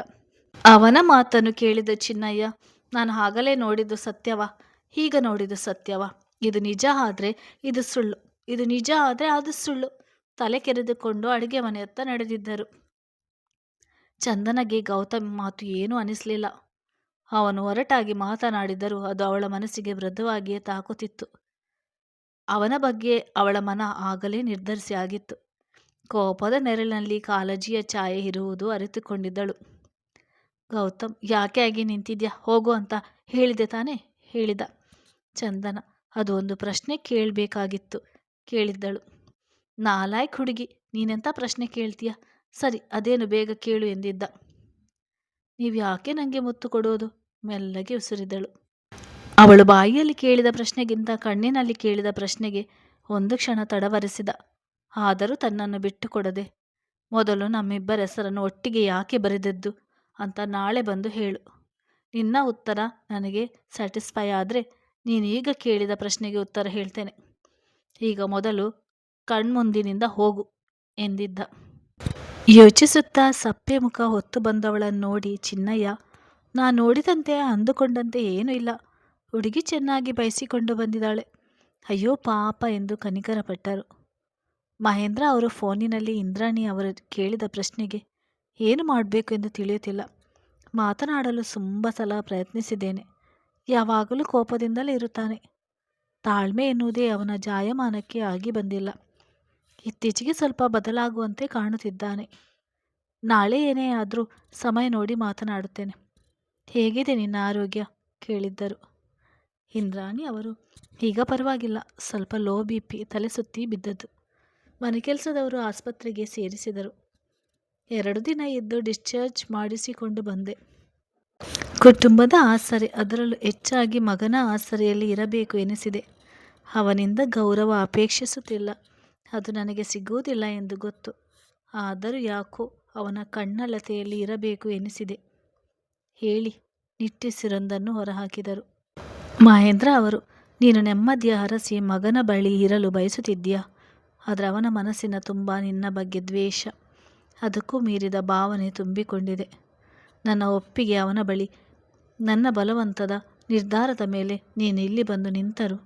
ಅವನ ಮಾತನ್ನು ಕೇಳಿದ ಚಿನ್ನಯ್ಯ, ನಾನು ಆಗಲೇ ನೋಡಿದ್ದು ಸತ್ಯವಾ, ಈಗ ನೋಡಿದ್ದು ಸತ್ಯವಾ? ಇದು ನಿಜ ಆದರೆ ಇದು ಸುಳ್ಳು, ಇದು ನಿಜ ಆದರೆ ಅದು ಸುಳ್ಳು. ತಲೆ ಕೆರೆದುಕೊಂಡು ಅಡುಗೆ ಮನೆಯತ್ತ ನಡೆದಿದ್ದರು. ಚಂದನಗೆ ಗೌತಮ್ ಮಾತು ಏನೂ ಅನಿಸಲಿಲ್ಲ. ಅವನು ಒರಟಾಗಿ ಮಾತನಾಡಿದರೂ ಅದು ಅವಳ ಮನಸ್ಸಿಗೆ ಮೃದುವಾಗಿಯೇ ತಾಕುತ್ತಿತ್ತು. ಅವನ ಬಗ್ಗೆ ಅವಳ ಮನ ಆಗಲೇ ನಿರ್ಧರಿಸಿ ಆಗಿತ್ತು. ಕೋಪದ ನೆರಳಿನಲ್ಲಿ ಕಾಳಜಿಯ ಛಾಯೆ ಇರುವುದು ಅರಿತುಕೊಂಡಿದ್ದಳು. ಗೌತಮ್, ಯಾಕೆ ಹಾಗೆ ನಿಂತಿದ್ಯಾ, ಹೋಗು ಅಂತ ಹೇಳಿದೆ ತಾನೇ ಹೇಳಿದ. ಚಂದನ, ಅದು ಒಂದು ಪ್ರಶ್ನೆ ಕೇಳಬೇಕಾಗಿತ್ತು ಕೇಳಿದ್ದಳು. ನಾಲಾಯಕ್ ಹುಡುಗಿ, ನೀನೆಂಥ ಪ್ರಶ್ನೆ ಕೇಳ್ತೀಯ? ಸರಿ, ಅದೇನು ಬೇಗ ಕೇಳು ಎಂದಿದ್ದ. ನೀವು ಯಾಕೆ ನನಗೆ ಮುತ್ತು ಕೊಡೋದು? ಮೆಲ್ಲಗೆ ಉಸಿರಿದಳು. ಅವಳು ಬಾಯಿಯಲ್ಲಿ ಕೇಳಿದ ಪ್ರಶ್ನೆಗಿಂತ ಕಣ್ಣಿನಲ್ಲಿ ಕೇಳಿದ ಪ್ರಶ್ನೆಗೆ ಒಂದು ಕ್ಷಣ ತಡವರಿಸಿದ. ಆದರೂ ತನ್ನನ್ನು ಬಿಟ್ಟು ಕೊಡದೆ, ಮೊದಲು ನಮ್ಮಿಬ್ಬರ ಹೆಸರನ್ನು ಒಟ್ಟಿಗೆ ಯಾಕೆ ಬರೆದದ್ದು ಅಂತ ನಾಳೆ ಬಂದು ಹೇಳು. ನಿನ್ನ ಉತ್ತರ ನನಗೆ ಸ್ಯಾಟಿಸ್ಫೈ ಆದರೆ ನೀನೀಗ ಕೇಳಿದ ಪ್ರಶ್ನೆಗೆ ಉತ್ತರ ಹೇಳ್ತೇನೆ. ಈಗ ಮೊದಲು ಕಣ್ಮುಂದಿನಿಂದ ಹೋಗು ಎಂದಿದ್ದ. ಯೋಚಿಸುತ್ತಾ ಸಪ್ಪೆ ಮುಖ ಹೊತ್ತು ಬಂದವಳನ್ನು ನೋಡಿ ಚಿನ್ನಯ್ಯ, ನಾನು ನೋಡಿದಂತೆ ಅಂದುಕೊಂಡಂತೆ ಏನೂ ಇಲ್ಲ, ಹುಡುಗಿ ಚೆನ್ನಾಗಿ ಬಯಸಿಕೊಂಡು ಬಂದಿದ್ದಾಳೆ, ಅಯ್ಯೋ ಪಾಪ ಎಂದು ಕನಿಕರಪಟ್ಟರು. ಮಹೇಂದ್ರ ಅವರು ಫೋನಿನಲ್ಲಿ ಇಂದ್ರಾಣಿ ಅವರು ಕೇಳಿದ ಪ್ರಶ್ನೆಗೆ ಏನು ಮಾಡಬೇಕು ಎಂದು ತಿಳಿಯುತ್ತಿಲ್ಲ. ಮಾತನಾಡಲು ತುಂಬ ಸಲ ಪ್ರಯತ್ನಿಸಿದ್ದೇನೆ. ಯಾವಾಗಲೂ ಕೋಪದಿಂದಲೇ ಇರುತ್ತಾನೆ. ತಾಳ್ಮೆ ಎನ್ನುವುದೇ ಅವನ ಜಾಯಮಾನಕ್ಕೆ ಆಗಿ ಬಂದಿಲ್ಲ. ಇತ್ತೀಚೆಗೆ ಸ್ವಲ್ಪ ಬದಲಾಗುವಂತೆ ಕಾಣುತ್ತಿದ್ದಾನೆ. ನಾಳೆ ಏನೇ ಆದರೂ ಸಮಯ ನೋಡಿ ಮಾತನಾಡುತ್ತೇನೆ. ಹೇಗಿದೆ ನಿನ್ನ ಆರೋಗ್ಯ ಕೇಳಿದ್ದರು. ಇಂದ್ರಾಣಿ ಅವರು, ಈಗ ಪರವಾಗಿಲ್ಲ, ಸ್ವಲ್ಪ ಲೋ BP, ತಲೆ ಸುತ್ತಿ ಬಿದ್ದದ್ದು. ಮನೆ ಕೆಲಸದವರು ಆಸ್ಪತ್ರೆಗೆ ಸೇರಿಸಿದರು. 2 ದಿನ ಇದ್ದು ಡಿಸ್ಚಾರ್ಜ್ ಮಾಡಿಸಿಕೊಂಡು ಬಂದೆ. ಕುಟುಂಬದ ಆಸರೆ, ಅದರಲ್ಲೂ ಹೆಚ್ಚಾಗಿ ಮಗನ ಆಸರೆಯಲ್ಲಿ ಇರಬೇಕು ಎನಿಸಿದೆ. ಅವನಿಂದ ಗೌರವ ಅಪೇಕ್ಷಿಸುತ್ತಿಲ್ಲ, ಅದು ನನಗೆ ಸಿಗುವುದಿಲ್ಲ ಎಂದು ಗೊತ್ತು. ಆದರೂ ಯಾಕೋ ಅವನ ಕಣ್ಣಳತೆಯಲ್ಲಿ ಇರಬೇಕು ಎನಿಸಿದೆ ಹೇಳಿ ನಿಟ್ಟುಸಿರೊಂದನ್ನು ಹೊರಹಾಕಿದರು. ಮಹೇಂದ್ರ ಅವರು, ನೀನು ನೆಮ್ಮದಿಯ ಅರಸಿ ಮಗನ ಬಳಿ ಇರಲು ಬಯಸುತ್ತಿದ್ದೀಯಾ, ಆದರೆ ಅವನ ಮನಸ್ಸಿನ ತುಂಬ ನಿನ್ನ ಬಗ್ಗೆ ದ್ವೇಷ, ಅದಕ್ಕೂ ಮೀರಿದ ಭಾವನೆ ತುಂಬಿಕೊಂಡಿದೆ. ನನ್ನ ಒಪ್ಪಿಗೆ ಅವನ ಬಳಿ. ನನ್ನ ಬಲವಂತದ ನಿರ್ಧಾರದ ಮೇಲೆ ನೀನು ಇಲ್ಲಿ ಬಂದು ನಿಂತರೂ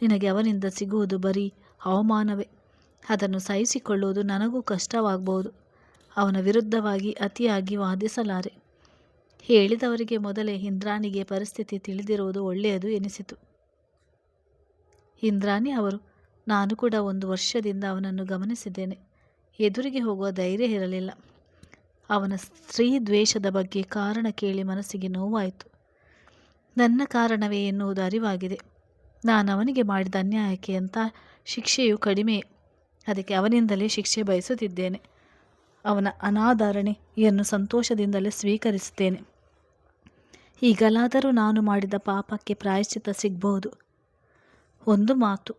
ನಿನಗೆ ಅವನಿಂದ ಸಿಗುವುದು ಬರೀ ಅವಮಾನವೇ. ಅದನ್ನು ಸಹಿಸಿಕೊಳ್ಳುವುದು ನನಗೂ ಕಷ್ಟವಾಗಬಹುದು. ಅವನ ವಿರುದ್ಧವಾಗಿ ಅತಿಯಾಗಿ ವಾದಿಸಲಾರೆ. ಹೇಳಿದವರಿಗೆ ಮೊದಲೇ ಇಂದ್ರಾಣಿಗೆ ಪರಿಸ್ಥಿತಿ ತಿಳಿದಿರುವುದು ಒಳ್ಳೆಯದು ಎನಿಸಿತು. ಇಂದ್ರಾಣಿ ಅವರು, ನಾನು ಕೂಡ 1 ವರ್ಷದಿಂದ ಅವನನ್ನು ಗಮನಿಸಿದ್ದೇನೆ. ಎದುರಿಗೆ ಹೋಗುವ ಧೈರ್ಯ ಇರಲಿಲ್ಲ. ಅವನ ಸ್ತ್ರೀ ದ್ವೇಷದ ಬಗ್ಗೆ ಕಾರಣ ಕೇಳಿ ಮನಸ್ಸಿಗೆ ನೋವಾಯಿತು. ನನ್ನ ಕಾರಣವೇ ಎನ್ನುವುದು ಅರಿವಾಗಿದೆ. ನಾನು ಅವನಿಗೆ ಮಾಡಿದ ಅನ್ಯಾಯಕ್ಕೆ ಎಂಥ ಶಿಕ್ಷೆಯೂ ಕಡಿಮೆಯೇ. ಅದಕ್ಕೆ ಅವನಿಂದಲೇ ಶಿಕ್ಷೆ ಬಯಸುತ್ತಿದ್ದೇನೆ. ಅವನ ಅನಾದರಣೆಯನ್ನು ಸಂತೋಷದಿಂದಲೇ ಸ್ವೀಕರಿಸುತ್ತೇನೆ. ಈಗಲಾದರೂ ನಾನು ಮಾಡಿದ ಪಾಪಕ್ಕೆ ಪ್ರಾಯಶ್ಚಿತ್ತ ಸಿಗಬಹುದು. ಒಂದು ಮಾತು,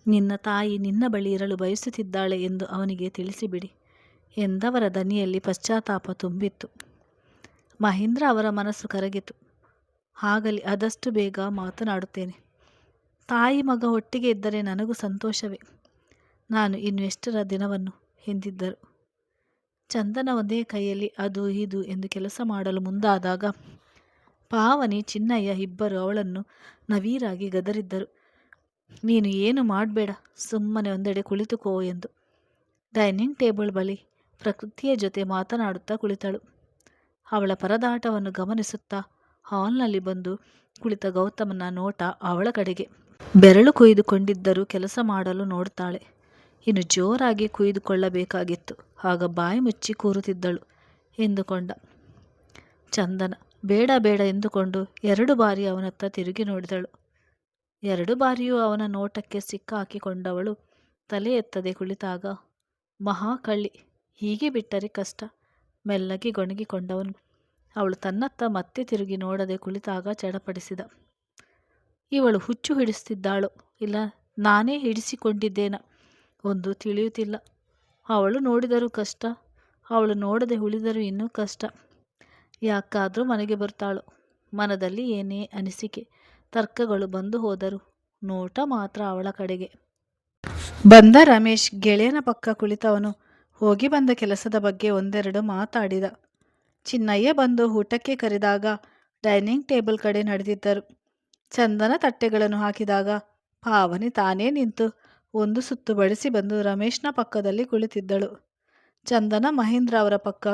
ನಿನ್ನ ತಾಯಿ ನಿನ್ನ ಬಳಿ ಇರಲು ಬಯಸುತ್ತಿದ್ದಾಳೆ ಎಂದು ಅವನಿಗೆ ತಿಳಿಸಿಬಿಡಿ ಎಂದವರ ದನಿಯಲ್ಲಿ ಪಶ್ಚಾತ್ತಾಪ ತುಂಬಿತ್ತು. ಮಹೇಂದ್ರ ಅವರ ಮನಸ್ಸು ಕರಗಿತು. ಆಗಲಿ, ಆದಷ್ಟು ಬೇಗ ಮಾತನಾಡುತ್ತೇನೆ. ತಾಯಿ ಮಗ ಒಟ್ಟಿಗೆ ಇದ್ದರೆ ನನಗೂ ಸಂತೋಷವೇ. ನಾನು ಇನ್ನು ಎಷ್ಟರ ದಿನವನ್ನು ಎಂದಿದ್ದರು. ಚಂದನ ಒಂದೇ ಕೈಯಲ್ಲಿ ಅದು ಇದು ಎಂದು ಕೆಲಸ ಮಾಡಲು ಮುಂದಾದಾಗ ಪಾವನಿ, ಚಿನ್ನಯ್ಯ ಇಬ್ಬರು ಅವಳನ್ನು ನವೀರಾಗಿ ಗದರಿದ್ದರು. ನೀನು ಏನು ಮಾಡಬೇಡ, ಸುಮ್ಮನೆ ಒಂದೆಡೆ ಕುಳಿತುಕೋ ಎಂದು. ಡೈನಿಂಗ್ ಟೇಬಲ್ ಬಳಿ ಪ್ರಕೃತಿಯ ಜೊತೆ ಮಾತನಾಡುತ್ತಾ ಕುಳಿತಳು. ಅವಳ ಪರದಾಟವನ್ನು ಗಮನಿಸುತ್ತಾ ಹಾಲ್ನಲ್ಲಿ ಬಂದು ಕುಳಿತ ಗೌತಮನ ನೋಟ ಅವಳ ಕಡೆಗೆ. ಬೆರಳು ಕೊಯ್ದುಕೊಂಡಿದ್ದರೂ ಕೆಲಸ ಮಾಡಲು ನೋಡ್ತಾಳೆ. ಇನ್ನು ಜೋರಾಗಿ ಕುಯ್ದುಕೊಳ್ಳಬೇಕಾಗಿತ್ತು, ಆಗ ಬಾಯಿ ಮುಚ್ಚಿ ಕೂರುತ್ತಿದ್ದಳು ಎಂದುಕೊಂಡ. ಚಂದನ ಬೇಡ ಬೇಡ ಎಂದುಕೊಂಡು 2 ಬಾರಿ ಅವನತ್ತ ತಿರುಗಿ ನೋಡಿದಳು. 2 ಬಾರಿಯೂ ಅವನ ನೋಟಕ್ಕೆ ಸಿಕ್ಕಾಕಿಕೊಂಡವಳು ತಲೆ ಎತ್ತದೆ ಕುಳಿತಾಗ, ಮಹಾಕಳ್ಳಿ, ಹೀಗೆ ಬಿಟ್ಟರೆ ಕಷ್ಟ, ಮೆಲ್ಲಗೆ ಗೊಣಗಿಕೊಂಡವನು. ಅವಳು ತನ್ನತ್ತ ಮತ್ತೆ ತಿರುಗಿ ನೋಡದೆ ಕುಳಿತಾಗ ಚಡಪಡಿಸಿದ. ಇವಳು ಹುಚ್ಚು ಹಿಡಿಸುತ್ತಿದ್ದಾಳೋ ಇಲ್ಲ ನಾನೇ ಹಿಡಿಸಿಕೊಂಡಿದ್ದೇನ ಒಂದು ತಿಳಿಯುತ್ತಿಲ್ಲ. ಅವಳು ನೋಡಿದರೂ ಕಷ್ಟ, ಅವಳು ನೋಡದೆ ಉಳಿದರೂ ಇನ್ನೂ ಕಷ್ಟ. ಯಾಕಾದರೂ ಮನೆಗೆ ಬರ್ತಾಳೋ? ಮನದಲ್ಲಿ ಏನೇ ಅನಿಸಿಕೆ, ತರ್ಕಗಳು ಬಂದು ಹೋದರೂ ನೋಟ ಮಾತ್ರ ಅವಳ ಕಡೆಗೆ. ಬಂದ ರಮೇಶ್ ಗೆಳೆಯನ ಪಕ್ಕ ಕುಳಿತವನು ಹೋಗಿ ಬಂದ ಕೆಲಸದ ಬಗ್ಗೆ ಒಂದೆರಡು ಮಾತಾಡಿದ. ಚಿನ್ನಯ್ಯ ಬಂದು ಊಟಕ್ಕೆ ಕರೆದಾಗ ಡೈನಿಂಗ್ ಟೇಬಲ್ ಕಡೆ ನಡೆದಿದ್ದರು. ಚಂದನ ತಟ್ಟೆಗಳನ್ನು ಹಾಕಿದಾಗ ಪಾವನಿ ತಾನೇ ನಿಂತು 1 ಸುತ್ತು ಬಡಿಸಿ ಬಂದು ರಮೇಶ್ನ ಪಕ್ಕದಲ್ಲಿ ಕುಳಿತಿದ್ದಳು. ಚಂದನ ಮಹೇಂದ್ರ ಅವರ ಪಕ್ಕ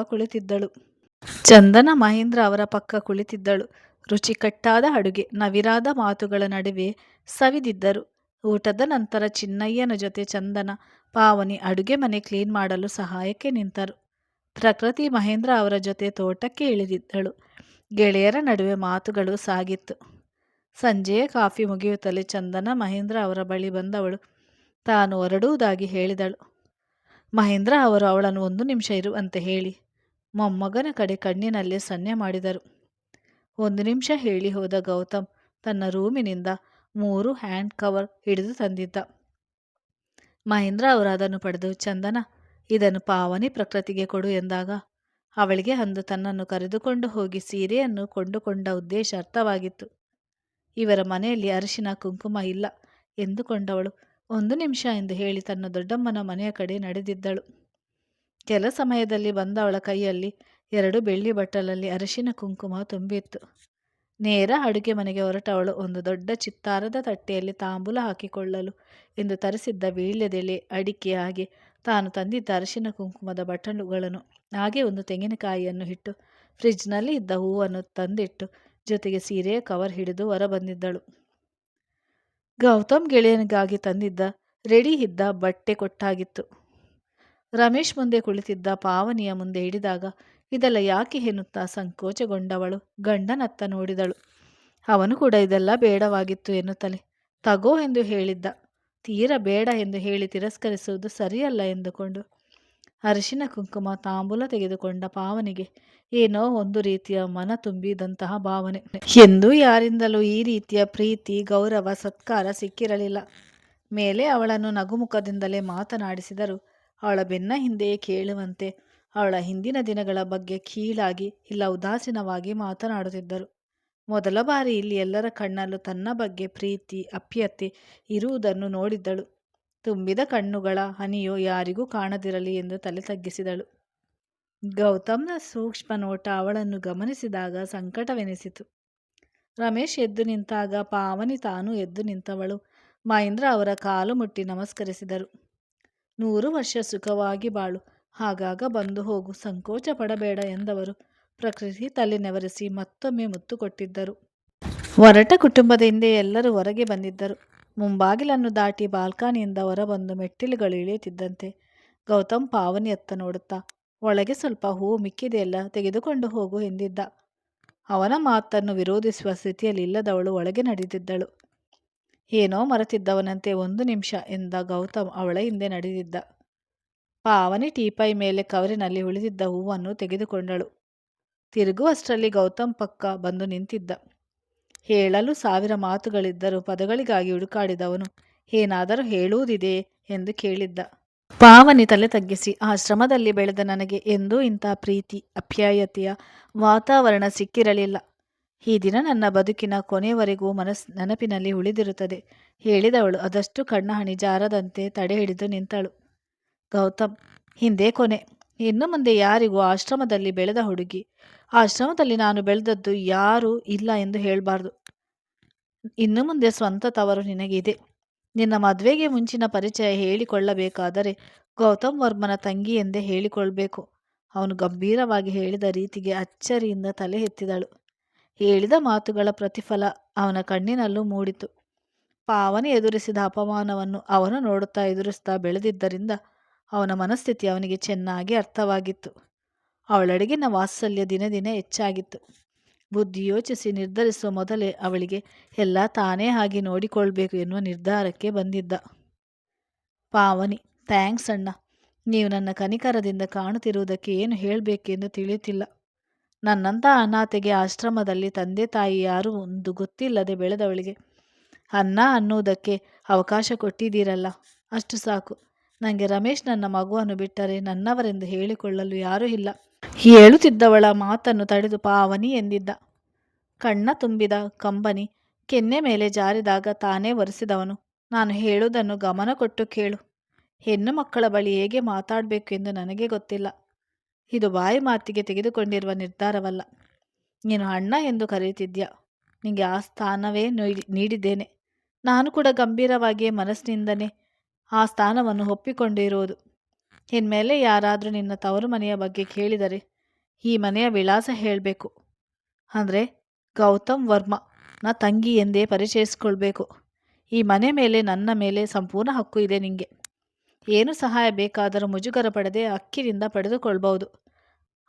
ಕುಳಿತಿದ್ದಳು. ರುಚಿಕಟ್ಟಾದ ಅಡುಗೆ, ನವಿರಾದ ಮಾತುಗಳ ನಡುವೆ ಸವಿದಿದ್ದರು. ಊಟದ ನಂತರ ಚಿನ್ನಯ್ಯನ ಜೊತೆ ಚಂದನ, ಪಾವನಿ ಅಡುಗೆ ಮನೆ ಕ್ಲೀನ್ ಮಾಡಲು ಸಹಾಯಕ್ಕೆ ನಿಂತರು. ಪ್ರಕೃತಿ ಮಹೇಂದ್ರ ಅವರ ಜೊತೆ ತೋಟಕ್ಕೆ ಇಳಿದಿದ್ದಳು. ಗೆಳೆಯರ ನಡುವೆ ಮಾತುಗಳು ಸಾಗಿತ್ತು. ಸಂಜೆಯ ಕಾಫಿ ಮುಗಿಯುತ್ತಲೇ ಚಂದನ ಮಹೇಂದ್ರ ಅವರ ಬಳಿ ಬಂದವಳು ತಾನು ಹೊರಡುವುದಾಗಿ ಹೇಳಿದಳು. ಮಹೇಂದ್ರ ಅವರು ಅವಳನ್ನು 1 ನಿಮಿಷ ಇರುವಂತೆ ಹೇಳಿ ಮೊಮ್ಮಗನ ಕಡೆ ಕಣ್ಣಿನಲ್ಲೇ ಸನ್ನೆ ಮಾಡಿದರು. 1 ನಿಮಿಷ ಹೇಳಿ ಹೋದ ಗೌತಮ್ ತನ್ನ ರೂಮಿನಿಂದ 3 ಹ್ಯಾಂಡ್ ಕವರ್ ಹಿಡಿದು ತಂದಿದ್ದ. ಮಹೇಂದ್ರ ಅವರು ಅದನ್ನು ಪಡೆದು, ಚಂದನ, ಇದನ್ನು ಪಾವನಿ ಪ್ರಕೃತಿಗೆ ಕೊಡು ಎಂದಾಗ ಅವಳಿಗೆ ಅಂದು ತನ್ನನ್ನು ಕರೆದುಕೊಂಡು ಹೋಗಿ ಸೀರೆಯನ್ನು ಕೊಂಡುಕೊಂಡ ಉದ್ದೇಶ ಅರ್ಥವಾಗಿತ್ತು. ಇವರ ಮನೆಯಲ್ಲಿ ಅರಿಶಿನ ಕುಂಕುಮ ಇಲ್ಲ ಎಂದುಕೊಂಡವಳು 1 ನಿಮಿಷ ಎಂದು ಹೇಳಿ ತನ್ನ ದೊಡ್ಡಮ್ಮನ ಮನೆಯ ಕಡೆ ನಡೆದಿದ್ದಳು. ಕೆಲ ಸಮಯದಲ್ಲಿ ಬಂದವಳ ಕೈಯಲ್ಲಿ 2 ಬೆಳ್ಳಿ ಬಟ್ಟಲಲ್ಲಿ ಅರಿಶಿನ ಕುಂಕುಮ ತುಂಬಿತ್ತು. ನೇರ ಅಡುಗೆ ಮನೆಗೆ ಹೊರಟವಳು 1 ದೊಡ್ಡ ಚಿತ್ತಾರದ ತಟ್ಟೆಯಲ್ಲಿ ತಾಂಬೂಲ ಹಾಕಿಕೊಳ್ಳಲು ಎಂದು ತರಿಸಿದ್ದ ವೀಳ್ಯದೆಲೆ, ಅಡಿಕೆ, ಹಾಗೆ ತಾನು ತಂದಿದ್ದ ಅರಿಶಿನ ಕುಂಕುಮದ ಬಟ್ಟಲುಗಳನ್ನು, ಹಾಗೆ 1 ತೆಂಗಿನಕಾಯಿಯನ್ನು ಇಟ್ಟು ಫ್ರಿಜ್ನಲ್ಲಿ ಇದ್ದ ಹೂವನ್ನು ತಂದಿಟ್ಟು ಜೊತೆಗೆ ಸೀರೆಯ ಕವರ್ ಹಿಡಿದು ಹೊರ ಬಂದಿದ್ದಳು. ಗೌತಮ್ ಗೆಳೆಯನಿಗಾಗಿ ತಂದಿದ್ದ ರೆಡಿ ಇದ್ದ ಬಟ್ಟೆ ಕೊಟ್ಟಾಗಿತ್ತು. ರಮೇಶ್ ಮುಂದೆ ಕುಳಿತಿದ್ದ ಪಾವನಿಯ ಮುಂದೆ ಹಿಡಿದಾಗ ಇದೆಲ್ಲ ಯಾಕೆ ಎನ್ನುತ್ತಾ ಸಂಕೋಚಗೊಂಡವಳು ಗಂಡನತ್ತ ನೋಡಿದಳು. ಅವನು ಕೂಡ ಇದೆಲ್ಲ ಬೇಡವಾಗಿತ್ತು ಎನ್ನುತ್ತಲೇ ತಗೋ ಎಂದು ಹೇಳಿದ್ದ. ತೀರ ಬೇಡ ಎಂದು ಹೇಳಿ ತಿರಸ್ಕರಿಸುವುದು ಸರಿಯಲ್ಲ ಎಂದುಕೊಂಡು ಅರಿಶಿನ ಕುಂಕುಮ ತಾಂಬೂಲ ತೆಗೆದುಕೊಂಡ ಪಾವನಿಗೆ ಏನೋ ಒಂದು ರೀತಿಯ ಮನ ತುಂಬಿದಂತಹ ಭಾವನೆ. ಎಂದೂ ಯಾರಿಂದಲೂ ಈ ರೀತಿಯ ಪ್ರೀತಿ, ಗೌರವ, ಸತ್ಕಾರ ಸಿಕ್ಕಿರಲಿಲ್ಲ. ಮೇಲೆ ಅವಳನ್ನು ನಗುಮುಖದಿಂದಲೇ ಮಾತನಾಡಿಸಿದರು. ಅವಳ ಬೆನ್ನ ಹಿಂದೆಯೇ ಕೇಳುವಂತೆ ಅವಳ ಹಿಂದಿನ ದಿನಗಳ ಬಗ್ಗೆ ಕೀಳಾಗಿ ಇಲ್ಲ ಉದಾಸೀನವಾಗಿ ಮಾತನಾಡುತ್ತಿದ್ದರು. ಮೊದಲ ಬಾರಿ ಇಲ್ಲಿ ಎಲ್ಲರ ಕಣ್ಣಲ್ಲೂ ತನ್ನ ಬಗ್ಗೆ ಪ್ರೀತಿ, ಆಪ್ಯತೆ ಇರುವುದನ್ನು ನೋಡಿದ್ದಳು. ತುಂಬಿದ ಕಣ್ಣುಗಳ ಹನಿಯು ಯಾರಿಗೂ ಕಾಣದಿರಲಿ ಎಂದು ತಲೆ ತಗ್ಗಿಸಿದಳು. ಗೌತಮ್ನ ಸೂಕ್ಷ್ಮ ನೋಟ ಅವಳನ್ನು ಗಮನಿಸಿದಾಗ ಸಂಕಟವೆನಿಸಿತು. ರಮೇಶ್ ಎದ್ದು ನಿಂತಾಗ ಪಾವನಿ ತಾನೂ ಎದ್ದು ನಿಂತವಳು. ಮಹೇಂದ್ರ ಅವರ ಕಾಲು ಮುಟ್ಟಿ ನಮಸ್ಕರಿಸಿದರು. 100 ವರ್ಷ ಸುಖವಾಗಿ ಬಾಳು, ಆಗಾಗ ಬಂದು ಹೋಗು, ಸಂಕೋಚ ಪಡಬೇಡ ಎಂದವರು. ಪ್ರಕೃತಿ ತಲೆ ನೆವರಿಸಿ ಮತ್ತೊಮ್ಮೆ ಮುತ್ತು ಕೊಟ್ಟಿದ್ದರು. ಹೊರಟ ಕುಟುಂಬದ ಹಿಂದೆ ಎಲ್ಲರೂ ಹೊರಗೆ ಬಂದಿದ್ದರು. ಮುಂಬಾಗಿಲನ್ನು ದಾಟಿ ಬಾಲ್ಕನಿಯಿಂದ ಹೊರಬಂದು ಮೆಟ್ಟಿಲುಗಳು ಇಳಿಯುತ್ತಿದ್ದಂತೆ ಗೌತಮ್ ಪಾವನಿಯತ್ತ ನೋಡುತ್ತಾ, ಒಳಗೆ ಸ್ವಲ್ಪ ಹೂವು ಮಿಕ್ಕಿದೆಯಲ್ಲ, ತೆಗೆದುಕೊಂಡು ಹೋಗು ಎಂದಿದ್ದ. ಅವನ ಮಾತನ್ನು ವಿರೋಧಿಸುವ ಸ್ಥಿತಿಯಲ್ಲಿಲ್ಲದವಳು ಒಳಗೆ ನಡೆದಿದ್ದಳು. ಏನೋ ಮರೆತಿದ್ದವನಂತೆ 1 ನಿಮಿಷ ಎಂದ ಗೌತಮ್ ಅವಳ ಹಿಂದೆ ನಡೆದಿದ್ದ. ಪಾವನಿ ಟೀಪೈ ಮೇಲೆ ಕವರಿನಲ್ಲಿ ಉಳಿದಿದ್ದ ಹೂವನ್ನು ತೆಗೆದುಕೊಂಡಳು. ತಿರುಗುವಷ್ಟರಲ್ಲಿ ಗೌತಮ್ ಪಕ್ಕ ಬಂದು ನಿಂತಿದ್ದ. ಹೇಳಲು 1000 ಮಾತುಗಳಿದ್ದರೂ ಪದಗಳಿಗಾಗಿ ಹುಡುಕಾಡಿದವನು ಏನಾದರೂ ಹೇಳುವುದಿದೆ ಎಂದು ಕೇಳಿದ್ದ. ಪಾವನಿ ತಲೆ ತಗ್ಗಿಸಿ, ಆಶ್ರಮದಲ್ಲಿ ಬೆಳೆದ ನನಗೆ ಎಂದೂ ಇಂಥ ಪ್ರೀತಿ ಅಪ್ಯಾಯತೆಯ ವಾತಾವರಣ ಸಿಕ್ಕಿರಲಿಲ್ಲ. ಈ ದಿನ ನನ್ನ ಬದುಕಿನ ಕೊನೆಯವರೆಗೂ ನೆನಪಿನಲ್ಲಿ ಉಳಿದಿರುತ್ತದೆ ಹೇಳಿದವಳು ಅದಷ್ಟು ಕಣ್ಣ ಹನಿ ಜಾರದಂತೆ ತಡೆ ಹಿಡಿದು ನಿಂತಳು. ಗೌತಮ್, ಹಿಂದೆ ಕೊನೆ, ಇನ್ನು ಮುಂದೆ ಯಾರಿಗೂ ಆಶ್ರಮದಲ್ಲಿ ಬೆಳೆದ ಹುಡುಗಿ, ಆಶ್ರಮದಲ್ಲಿ ನಾನು ಬೆಳೆದದ್ದು ಯಾರೂ ಇಲ್ಲ ಎಂದು ಹೇಳಬಾರ್ದು. ಇನ್ನು ಮುಂದೆ ಸ್ವಂತ ತವರು ನಿನಗಿದೆ. ನಿನ್ನ ಮದುವೆಗೆ ಮುಂಚಿನ ಪರಿಚಯ ಹೇಳಿಕೊಳ್ಳಬೇಕಾದರೆ ಗೌತಮ್ ವರ್ಮನ ತಂಗಿ ಎಂದೇ ಹೇಳಿಕೊಳ್ಬೇಕು. ಅವನು ಗಂಭೀರವಾಗಿ ಹೇಳಿದ ರೀತಿಗೆ ಅಚ್ಚರಿಯಿಂದ ತಲೆ ಎತ್ತಿದಳು. ಹೇಳಿದ ಮಾತುಗಳ ಪ್ರತಿಫಲ ಅವನ ಕಣ್ಣಿನಲ್ಲೂ ಮೂಡಿತು. ಪಾವನಿ ಎದುರಿಸಿದ ಅಪಮಾನವನ್ನು ಅವನು ನೋಡುತ್ತಾ ಎದುರಿಸ್ತಾ ಬೆಳೆದಿದ್ದರಿಂದ ಅವನ ಮನಸ್ಥಿತಿ ಅವನಿಗೆ ಚೆನ್ನಾಗಿ ಅರ್ಥವಾಗಿತ್ತು. ಅವಳೆಡೆಗಿನ ವಾತ್ಸಲ್ಯ ದಿನೇ ದಿನೇ ಹೆಚ್ಚಾಗಿತ್ತು. ಬುದ್ಧಿ ಯೋಚಿಸಿ ನಿರ್ಧರಿಸುವ ಮೊದಲೇ ಅವಳಿಗೆ ಎಲ್ಲ ತಾನೇ ಆಗಿ ನೋಡಿಕೊಳ್ಬೇಕು ಎನ್ನುವ ನಿರ್ಧಾರಕ್ಕೆ ಬಂದಿದ್ದ. ಪಾವನಿ, ಥ್ಯಾಂಕ್ಸ್ ಅಣ್ಣ. ನೀವು ನನ್ನ ಕನಿಕರದಿಂದ ಕಾಣುತ್ತಿರುವುದಕ್ಕೆ ಏನು ಹೇಳಬೇಕೆಂದು ತಿಳಿಯುತ್ತಿಲ್ಲ. ನನ್ನಂಥ ಅನಾಥೆಗೆ ಆಶ್ರಮದಲ್ಲಿ ತಂದೆ ತಾಯಿ ಯಾರೂ ಒಂದು ಗೊತ್ತಿಲ್ಲದೆ ಬೆಳೆದವಳಿಗೆ ಅನ್ನ ಅನ್ನುವುದಕ್ಕೆ ಅವಕಾಶ ಕೊಟ್ಟಿದ್ದೀರಲ್ಲ, ಅಷ್ಟು ಸಾಕು. ನನಗೆ ರಮೇಶ್ ನನ್ನ ಮಗುವನ್ನು ಬಿಟ್ಟರೆ ನನ್ನವರೆಂದು ಹೇಳಿಕೊಳ್ಳಲು ಯಾರೂ ಇಲ್ಲ. ಹೇಳುತ್ತಿದ್ದವಳ ಮಾತನ್ನು ತಡೆದು ಪಾವನಿ ಎಂದಿದ್ದ. ಕಣ್ಣ ತುಂಬಿದ ಕಂಬನಿ ಕೆನ್ನೆ ಮೇಲೆ ಜಾರಿದಾಗ ತಾನೇ ಒರೆಸಿದವನು, ನಾನು ಹೇಳುವುದನ್ನು ಗಮನ ಕೊಟ್ಟು ಕೇಳು. ಹೆಣ್ಣು ಮಕ್ಕಳ ಬಳಿ ಹೇಗೆ ಮಾತಾಡಬೇಕು ಎಂದು ನನಗೆ ಗೊತ್ತಿಲ್ಲ. ಇದು ಬಾಯಿ ಮಾತಿಗೆ ತೆಗೆದುಕೊಂಡಿರುವ ನಿರ್ಧಾರವಲ್ಲ. ನೀನು ಅಣ್ಣ ಎಂದು ಕರೆಯುತ್ತಿದ್ಯಾ, ನಿನಗೆ ಆ ಸ್ಥಾನವೇ ನೀಡಿದ್ದೇನೆ. ನಾನು ಕೂಡ ಗಂಭೀರವಾಗಿಯೇ ಮನಸ್ಸಿನಿಂದನೇ ಆ ಸ್ಥಾನವನ್ನು ಒಪ್ಪಿಕೊಂಡಿರುವುದು. ಇನ್ಮೇಲೆ ಯಾರಾದರೂ ನಿನ್ನ ತವರು ಮನೆಯ ಬಗ್ಗೆ ಕೇಳಿದರೆ ಈ ಮನೆಯ ವಿಳಾಸ ಹೇಳಬೇಕು. ಅಂದರೆ ಗೌತಮ್ ವರ್ಮ ನ ತಂಗಿ ಎಂದೇ ಪರಿಚಯಿಸ್ಕೊಳ್ಬೇಕು. ಈ ಮನೆ ಮೇಲೆ ನನ್ನ ಮೇಲೆ ಸಂಪೂರ್ಣ ಹಕ್ಕು ಇದೆ. ನಿಂಗೆ ಏನು ಸಹಾಯ ಬೇಕಾದರೂ ಮುಜುಗರ ಪಡದೆ ಅಕ್ಕಿನಿಂದ ಪಡೆದುಕೊಳ್ಬಹುದು.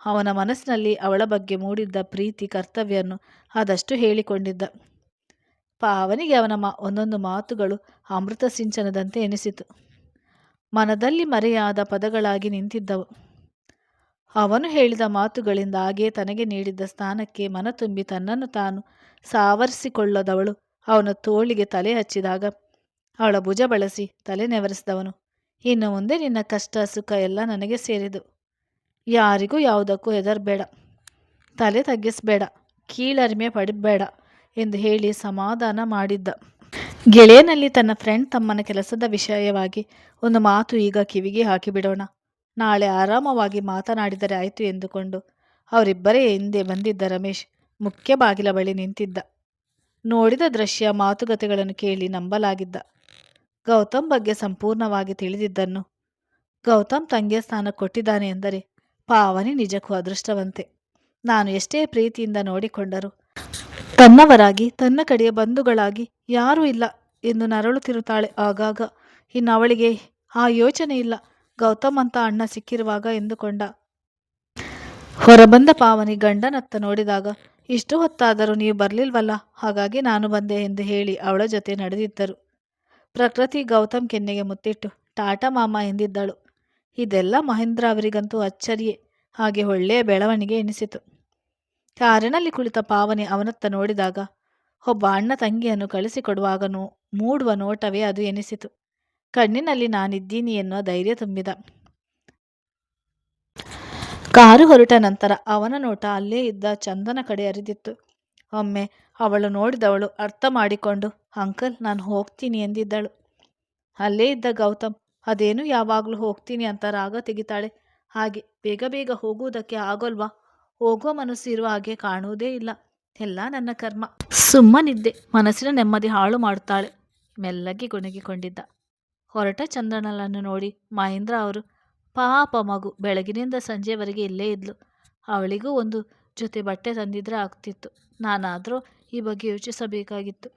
ಅವನ ಮನಸ್ಸಿನಲ್ಲಿ ಅವಳ ಬಗ್ಗೆ ಮೂಡಿದ್ದ ಪ್ರೀತಿ ಕರ್ತವ್ಯವನ್ನು ಆದಷ್ಟು ಹೇಳಿಕೊಂಡಿದ್ದ. ಪಾವನಿಗೆ ಅವನ ಒಂದೊಂದು ಮಾತುಗಳು ಅಮೃತ ಸಿಂಚನದಂತೆ ಎನಿಸಿತು. ಮನದಲ್ಲಿ ಮರೆಯಾದ ಪದಗಳಾಗಿ ನಿಂತಿದ್ದವು. ಅವನು ಹೇಳಿದ ಮಾತುಗಳಿಂದ ಹಾಗೇ ತನಗೆ ನೀಡಿದ್ದ ಸ್ಥಾನಕ್ಕೆ ಮನ ತುಂಬಿ ತನ್ನನ್ನು ತಾನು ಸಾವರಿಸಿಕೊಳ್ಳದವಳು ಅವನ ತೋಳಿಗೆ ತಲೆ ಹಚ್ಚಿದಾಗ ಅವಳ ಭುಜ ಬಳಸಿ ತಲೆ ನೆವರಿಸಿದವನು, ಇನ್ನು ಮುಂದೆ ನಿನ್ನ ಕಷ್ಟ ಸುಖ ಎಲ್ಲ ನನಗೆ ಸೇರಿದು. ಯಾರಿಗೂ ಯಾವುದಕ್ಕೂ ಹೆದರಬೇಡ, ತಲೆ ತಗ್ಗಿಸಬೇಡ, ಕೀಳರಿಮೆ ಪಡಬೇಡ ಎಂದು ಹೇಳಿ ಸಮಾಧಾನ ಮಾಡಿದ್ದ. ಗೆಳೆಯನಲ್ಲಿ ತನ್ನ ಫ್ರೆಂಡ್ ತಮ್ಮನ ಕೆಲಸದ ವಿಷಯವಾಗಿ ಒಂದು ಮಾತು ಈಗ ಕಿವಿಗೆ ಹಾಕಿಬಿಡೋಣ, ನಾಳೆ ಆರಾಮವಾಗಿ ಮಾತನಾಡಿದರೆ ಆಯಿತು ಎಂದುಕೊಂಡು ಅವರಿಬ್ಬರೇ ಹಿಂದೆ ಬಂದಿದ್ದ ರಮೇಶ್ ಮುಖ್ಯ ಬಾಗಿಲ ಬಳಿ ನಿಂತಿದ್ದ. ನೋಡಿದ ದೃಶ್ಯ ಮಾತುಕತೆಗಳನ್ನು ಕೇಳಿ ನಂಬಲಾಗಿದ್ದ. ಗೌತಮ್ ಬಗ್ಗೆ ಸಂಪೂರ್ಣವಾಗಿ ತಿಳಿದಿದ್ದನ್ನು ಗೌತಮ್ ತಂಗಿಯ ಸ್ಥಾನ ಕೊಟ್ಟಿದ್ದಾನೆ ಎಂದರೆ ಪಾವನಿ ನಿಜಕ್ಕೂ ಅದೃಷ್ಟವಂತೆ. ನಾನು ಎಷ್ಟೇ ಪ್ರೀತಿಯಿಂದ ನೋಡಿಕೊಂಡರೂ ತನ್ನವರಾಗಿ ತನ್ನ ಕಡೆಯ ಬಂಧುಗಳಾಗಿ ಯಾರೂ ಇಲ್ಲ ಎಂದು ನರಳುತ್ತಿರುತ್ತಾಳೆ ಆಗಾಗ. ಇನ್ನು ಅವಳಿಗೆ ಆ ಯೋಚನೆ ಇಲ್ಲ. ಗೌತಮ್ ಅಂತ ಅಣ್ಣ ಸಿಕ್ಕಿರುವಾಗ ಎಂದುಕೊಂಡ. ಹೊರಬಂದ ಪಾವನಿ ಗಂಡನತ್ತ ನೋಡಿದಾಗ, ಇಷ್ಟು ಹೊತ್ತಾದರೂ ನೀವು ಬರಲಿಲ್ವಲ್ಲ, ಹಾಗಾಗಿ ನಾನು ಬಂದೆ ಎಂದು ಹೇಳಿ ಅವಳ ಜೊತೆ ನಡೆದಿದ್ದರು. ಪ್ರಕೃತಿ ಗೌತಮ್ ಕೆನ್ನೆಗೆ ಮುತ್ತಿಟ್ಟು ಟಾಟಾ ಮಾಮ ಎಂದಿದ್ದಳು. ಇದೆಲ್ಲ ಮಹೇಂದ್ರ ಅವರಿಗಂತೂ ಅಚ್ಚರಿಯೇ, ಹಾಗೆ ಒಳ್ಳೆಯ ಬೆಳವಣಿಗೆ ಎನಿಸಿತು. ಕಾರಿನಲ್ಲಿ ಕುಳಿತ ಪಾವನಿ ಅವನತ್ತ ನೋಡಿದಾಗ ಒಬ್ಬ ಅಣ್ಣ ತಂಗಿಯನ್ನು ಕಳಿಸಿಕೊಡುವಾಗ ಮೂಡುವ ನೋಟವೇ ಅದು ಎನಿಸಿತು. ಕಣ್ಣಿನಲ್ಲಿ ನಾನಿದ್ದೀನಿ ಎನ್ನುವ ಧೈರ್ಯ ತುಂಬಿದ. ಕಾರು ಹೊರಟ ನಂತರ ಅವನ ನೋಟ ಅಲ್ಲೇ ಇದ್ದ ಚಂದನ ಕಡೆ ಹರಿದಿತ್ತು. ಒಮ್ಮೆ ಅವಳು ನೋಡಿದವಳು ಅರ್ಥ ಮಾಡಿಕೊಂಡು, ಅಂಕಲ್ ನಾನು ಹೋಗ್ತೀನಿ ಎಂದಿದ್ದಳು. ಅಲ್ಲೇ ಇದ್ದ ಗೌತಮ್, ಅದೇನು ಯಾವಾಗಲೂ ಹೋಗ್ತೀನಿ ಅಂತ ರಾಗ ತೆಗಿತಾಳೆ, ಹಾಗೆ ಬೇಗ ಬೇಗ ಹೋಗುವುದಕ್ಕೆ ಆಗೋಲ್ವಾ? ಹೋಗೋ ಮನಸ್ಸು ಇರುವ ಹಾಗೆ ಕಾಣುವುದೇ ಇಲ್ಲ. ಎಲ್ಲ ನನ್ನ ಕರ್ಮ. ಸುಮ್ಮನಿದ್ದೆ, ಮನಸ್ಸಿನ ನೆಮ್ಮದಿ ಹಾಳು ಮಾಡುತ್ತಾಳೆ. ಮೆಲ್ಲಗೆ ಗೊಣಗಿಕೊಂಡಿದ್ದ. ಹೊರಟ ಚಂದ್ರನನ್ನು ನೋಡಿ ಮಹೇಂದ್ರ ಅವರು, ಪಾಪ ಮಗು ಬೆಳಗಿನಿಂದ ಸಂಜೆವರೆಗೆ ಇಲ್ಲೇ ಇದ್ಲು. ಅವಳಿಗೂ ಒಂದು ಜೊತೆ ಬಟ್ಟೆ ತಂದಿದ್ರೆ ಆಗ್ತಿತ್ತು. ನಾನಾದರೂ ಈ ಬಗ್ಗೆ ಯೋಚಿಸಬೇಕಾಗಿತ್ತು.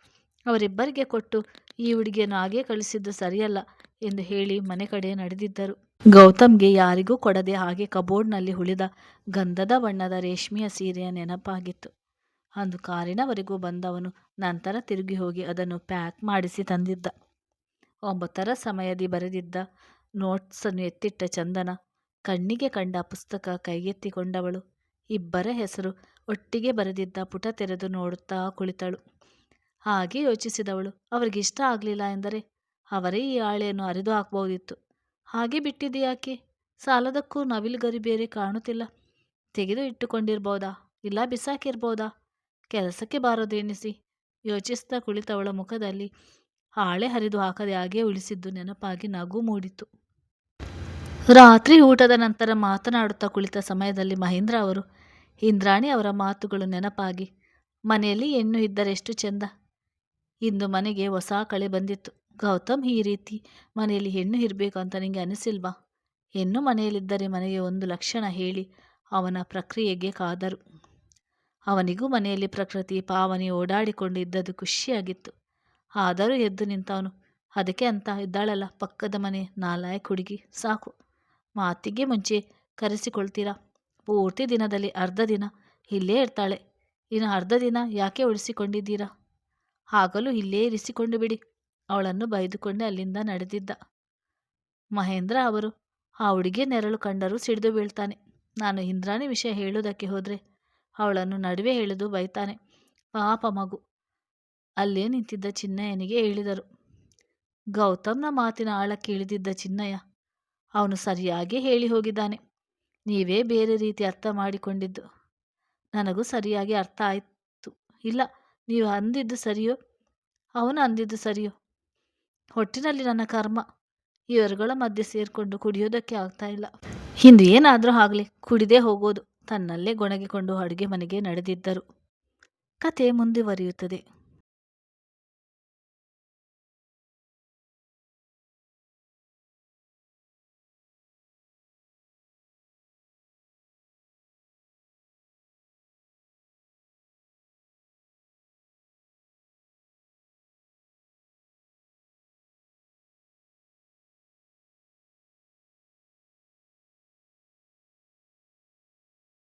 ಅವರಿಬ್ಬರಿಗೆ ಕೊಟ್ಟು ಈ ಹುಡುಗಿಯನ್ನು ಹಾಗೇ ಕಳಿಸಿದ್ದು ಸರಿಯಲ್ಲ ಎಂದು ಹೇಳಿ ಮನೆ ಕಡೆ ನಡೆದಿದ್ದರು. ಗೌತಮ್ಗೆ ಯಾರಿಗೂ ಕೊಡದೆ ಹಾಗೆ ಕಬೋರ್ಡ್ನಲ್ಲಿ ಉಳಿದ ಗಂಧದ ಬಣ್ಣದ ರೇಷ್ಮೆಯ ಸೀರೆಯ ನೆನಪಾಗಿತ್ತು. ಅಂದು ಕಾರಿನವರೆಗೂ ಬಂದವನು ನಂತರ ತಿರುಗಿ ಹೋಗಿ ಅದನ್ನು ಪ್ಯಾಕ್ ಮಾಡಿಸಿ ತಂದಿದ್ದ. 9ರ ಸಮಯದಿ ಬರೆದಿದ್ದ ನೋಟ್ಸನ್ನು ಎತ್ತಿಟ್ಟ ಚಂದನ ಕಣ್ಣಿಗೆ ಕಂಡ ಪುಸ್ತಕ ಕೈಗೆತ್ತಿಕೊಂಡವಳು. ಇಬ್ಬರ ಹೆಸರು ಒಟ್ಟಿಗೆ ಬರೆದಿದ್ದ ಪುಟ ತೆರೆದು ನೋಡುತ್ತಾ ಕುಳಿತಳು. ಹಾಗೆ ಯೋಚಿಸಿದವಳು, ಅವರಿಗಿಷ್ಟ ಆಗಲಿಲ್ಲ ಎಂದರೆ ಅವರೇ ಈ ಹಾಳೆಯನ್ನು ಹರಿದು ಹಾಕಬಹುದಿತ್ತು. ಹಾಗೆ ಬಿಟ್ಟಿದೆಯಾಕೆ? ಸಾಲದಕ್ಕೂ ನವಿಲುಗರಿ ಬೇರೆ ಕಾಣುತ್ತಿಲ್ಲ. ತೆಗೆದು ಇಟ್ಟುಕೊಂಡಿರ್ಬೋದಾ? ಇಲ್ಲ ಬಿಸಾಕಿರ್ಬೋದಾ? ಕೆಲಸಕ್ಕೆ ಬಾರದೆನಿಸಿ ಯೋಚಿಸ್ತಾ ಕುಳಿತವಳ ಮುಖದಲ್ಲಿ ಹಾಳೆ ಹರಿದು ಹಾಕದೆ ಹಾಗೆ ಉಳಿಸಿದ್ದು ನೆನಪಾಗಿ ನಗು ಮೂಡಿತು. ರಾತ್ರಿ ಊಟದ ನಂತರ ಮಾತನಾಡುತ್ತಾ ಕುಳಿತ ಸಮಯದಲ್ಲಿ ಮಹೇಂದ್ರ ಅವರು, ಇಂದ್ರಾಣಿ ಅವರ ಮಾತುಗಳು ನೆನಪಾಗಿ, ಮನೆಯಲ್ಲಿ ಹೆಣ್ಣು ಇದ್ದರೆ ಎಷ್ಟು ಚೆಂದ. ಇಂದು ಮನೆಗೆ ಹೊಸ ಕಳೆ ಬಂದಿತ್ತು. ಗೌತಮ್, ಈ ರೀತಿ ಮನೆಯಲ್ಲಿ ಹೆಣ್ಣು ಇರಬೇಕು ಅಂತ ನಿಮಗೆ ಅನಿಸಿಲ್ವಾ? ಹೆಣ್ಣು ಮನೆಯಲ್ಲಿದ್ದರೆ ಮನೆಗೆ ಒಂದು ಲಕ್ಷಣ ಹೇಳಿ ಅವನ ಪ್ರಕ್ರಿಯೆಗೆ ಕಾದರು. ಅವನಿಗೂ ಮನೆಯಲ್ಲಿ ಪ್ರಕೃತಿ ಪಾವನಿ ಓಡಾಡಿಕೊಂಡು ಇದ್ದದ್ದು ಖುಷಿಯಾಗಿತ್ತು. ಆದರೂ ಎದ್ದು ನಿಂತವನು, ಅದಕ್ಕೆ ಅಂತ ಇದ್ದಾಳಲ್ಲ ಪಕ್ಕದ ಮನೆ ನಾಲಾಯಕ್ ಹುಡುಗಿ, ಸಾಕು. ಮಾತಿಗೆ ಮುಂಚೆ ಕರೆಸಿಕೊಳ್ತೀರಾ? ಪೂರ್ತಿ ದಿನದಲ್ಲಿ ಅರ್ಧ ದಿನ ಇಲ್ಲೇ ಇರ್ತಾಳೆ. ಇನ್ನು ಅರ್ಧ ದಿನ ಯಾಕೆ ಉಳಿಸಿಕೊಂಡಿದ್ದೀರಾ? ಆಗಲೂ ಇಲ್ಲೇ ಇರಿಸಿಕೊಂಡು ಬಿಡಿ. ಅವಳನ್ನು ಬೈದುಕೊಂಡೆ ಅಲ್ಲಿಂದ ನಡೆದಿದ್ದ. ಮಹೇಂದ್ರ ಅವರು, ಆ ಹುಡುಗಿಯ ನೆರಳು ಕಂಡರೂ ಸಿಡಿದು ಬೀಳ್ತಾನೆ. ನಾನು ಇಂದ್ರಾಣಿ ವಿಷಯ ಹೇಳುವುದಕ್ಕೆ ಹೋದರೆ ಅವಳನ್ನು ನಡುವೆ ಎಳೆದು ಬೈತಾನೆ. ಪಾಪ ಮಗು. ಅಲ್ಲೇ ನಿಂತಿದ್ದ ಚಿನ್ನಯ್ಯನಿಗೆ ಹೇಳಿದರು. ಗೌತಮ್ನ ಮಾತಿನ ಆಳಕ್ಕೆ ಇಳಿದಿದ್ದ ಚಿನ್ನಯ್ಯ, ಅವನು ಸರಿಯಾಗಿ ಹೇಳಿ ಹೋಗಿದ್ದಾನೆ. ನೀವೇ ಬೇರೆ ರೀತಿ ಅರ್ಥ ಮಾಡಿಕೊಂಡಿದ್ದು. ನನಗೂ ಸರಿಯಾಗಿ ಅರ್ಥ ಆಯಿತು. ಇಲ್ಲ, ನೀವು ಅಂದಿದ್ದು ಸರಿಯೋ ಅವನು ಅಂದಿದ್ದು ಸರಿಯೋ, ಹೊಟ್ಟಿನಲ್ಲಿ ನನ್ನ ಕರ್ಮ. ಇವರುಗಳ ಮಧ್ಯೆ ಸೇರಿಕೊಂಡು ಕುಡಿಯೋದಕ್ಕೆ ಆಗ್ತಾ ಇಲ್ಲ. ಇಂದು ಏನಾದರೂ ಆಗಲಿ ಕುಡಿದೇ ಹೋಗೋದು. ತನ್ನಲ್ಲೇ ಗೊಣಗಿಕೊಂಡು ಅಡುಗೆ ಮನೆಗೆ ನಡೆದಿದ್ದರು. ಕತೆ ಮುಂದುವರಿಯುತ್ತದೆ.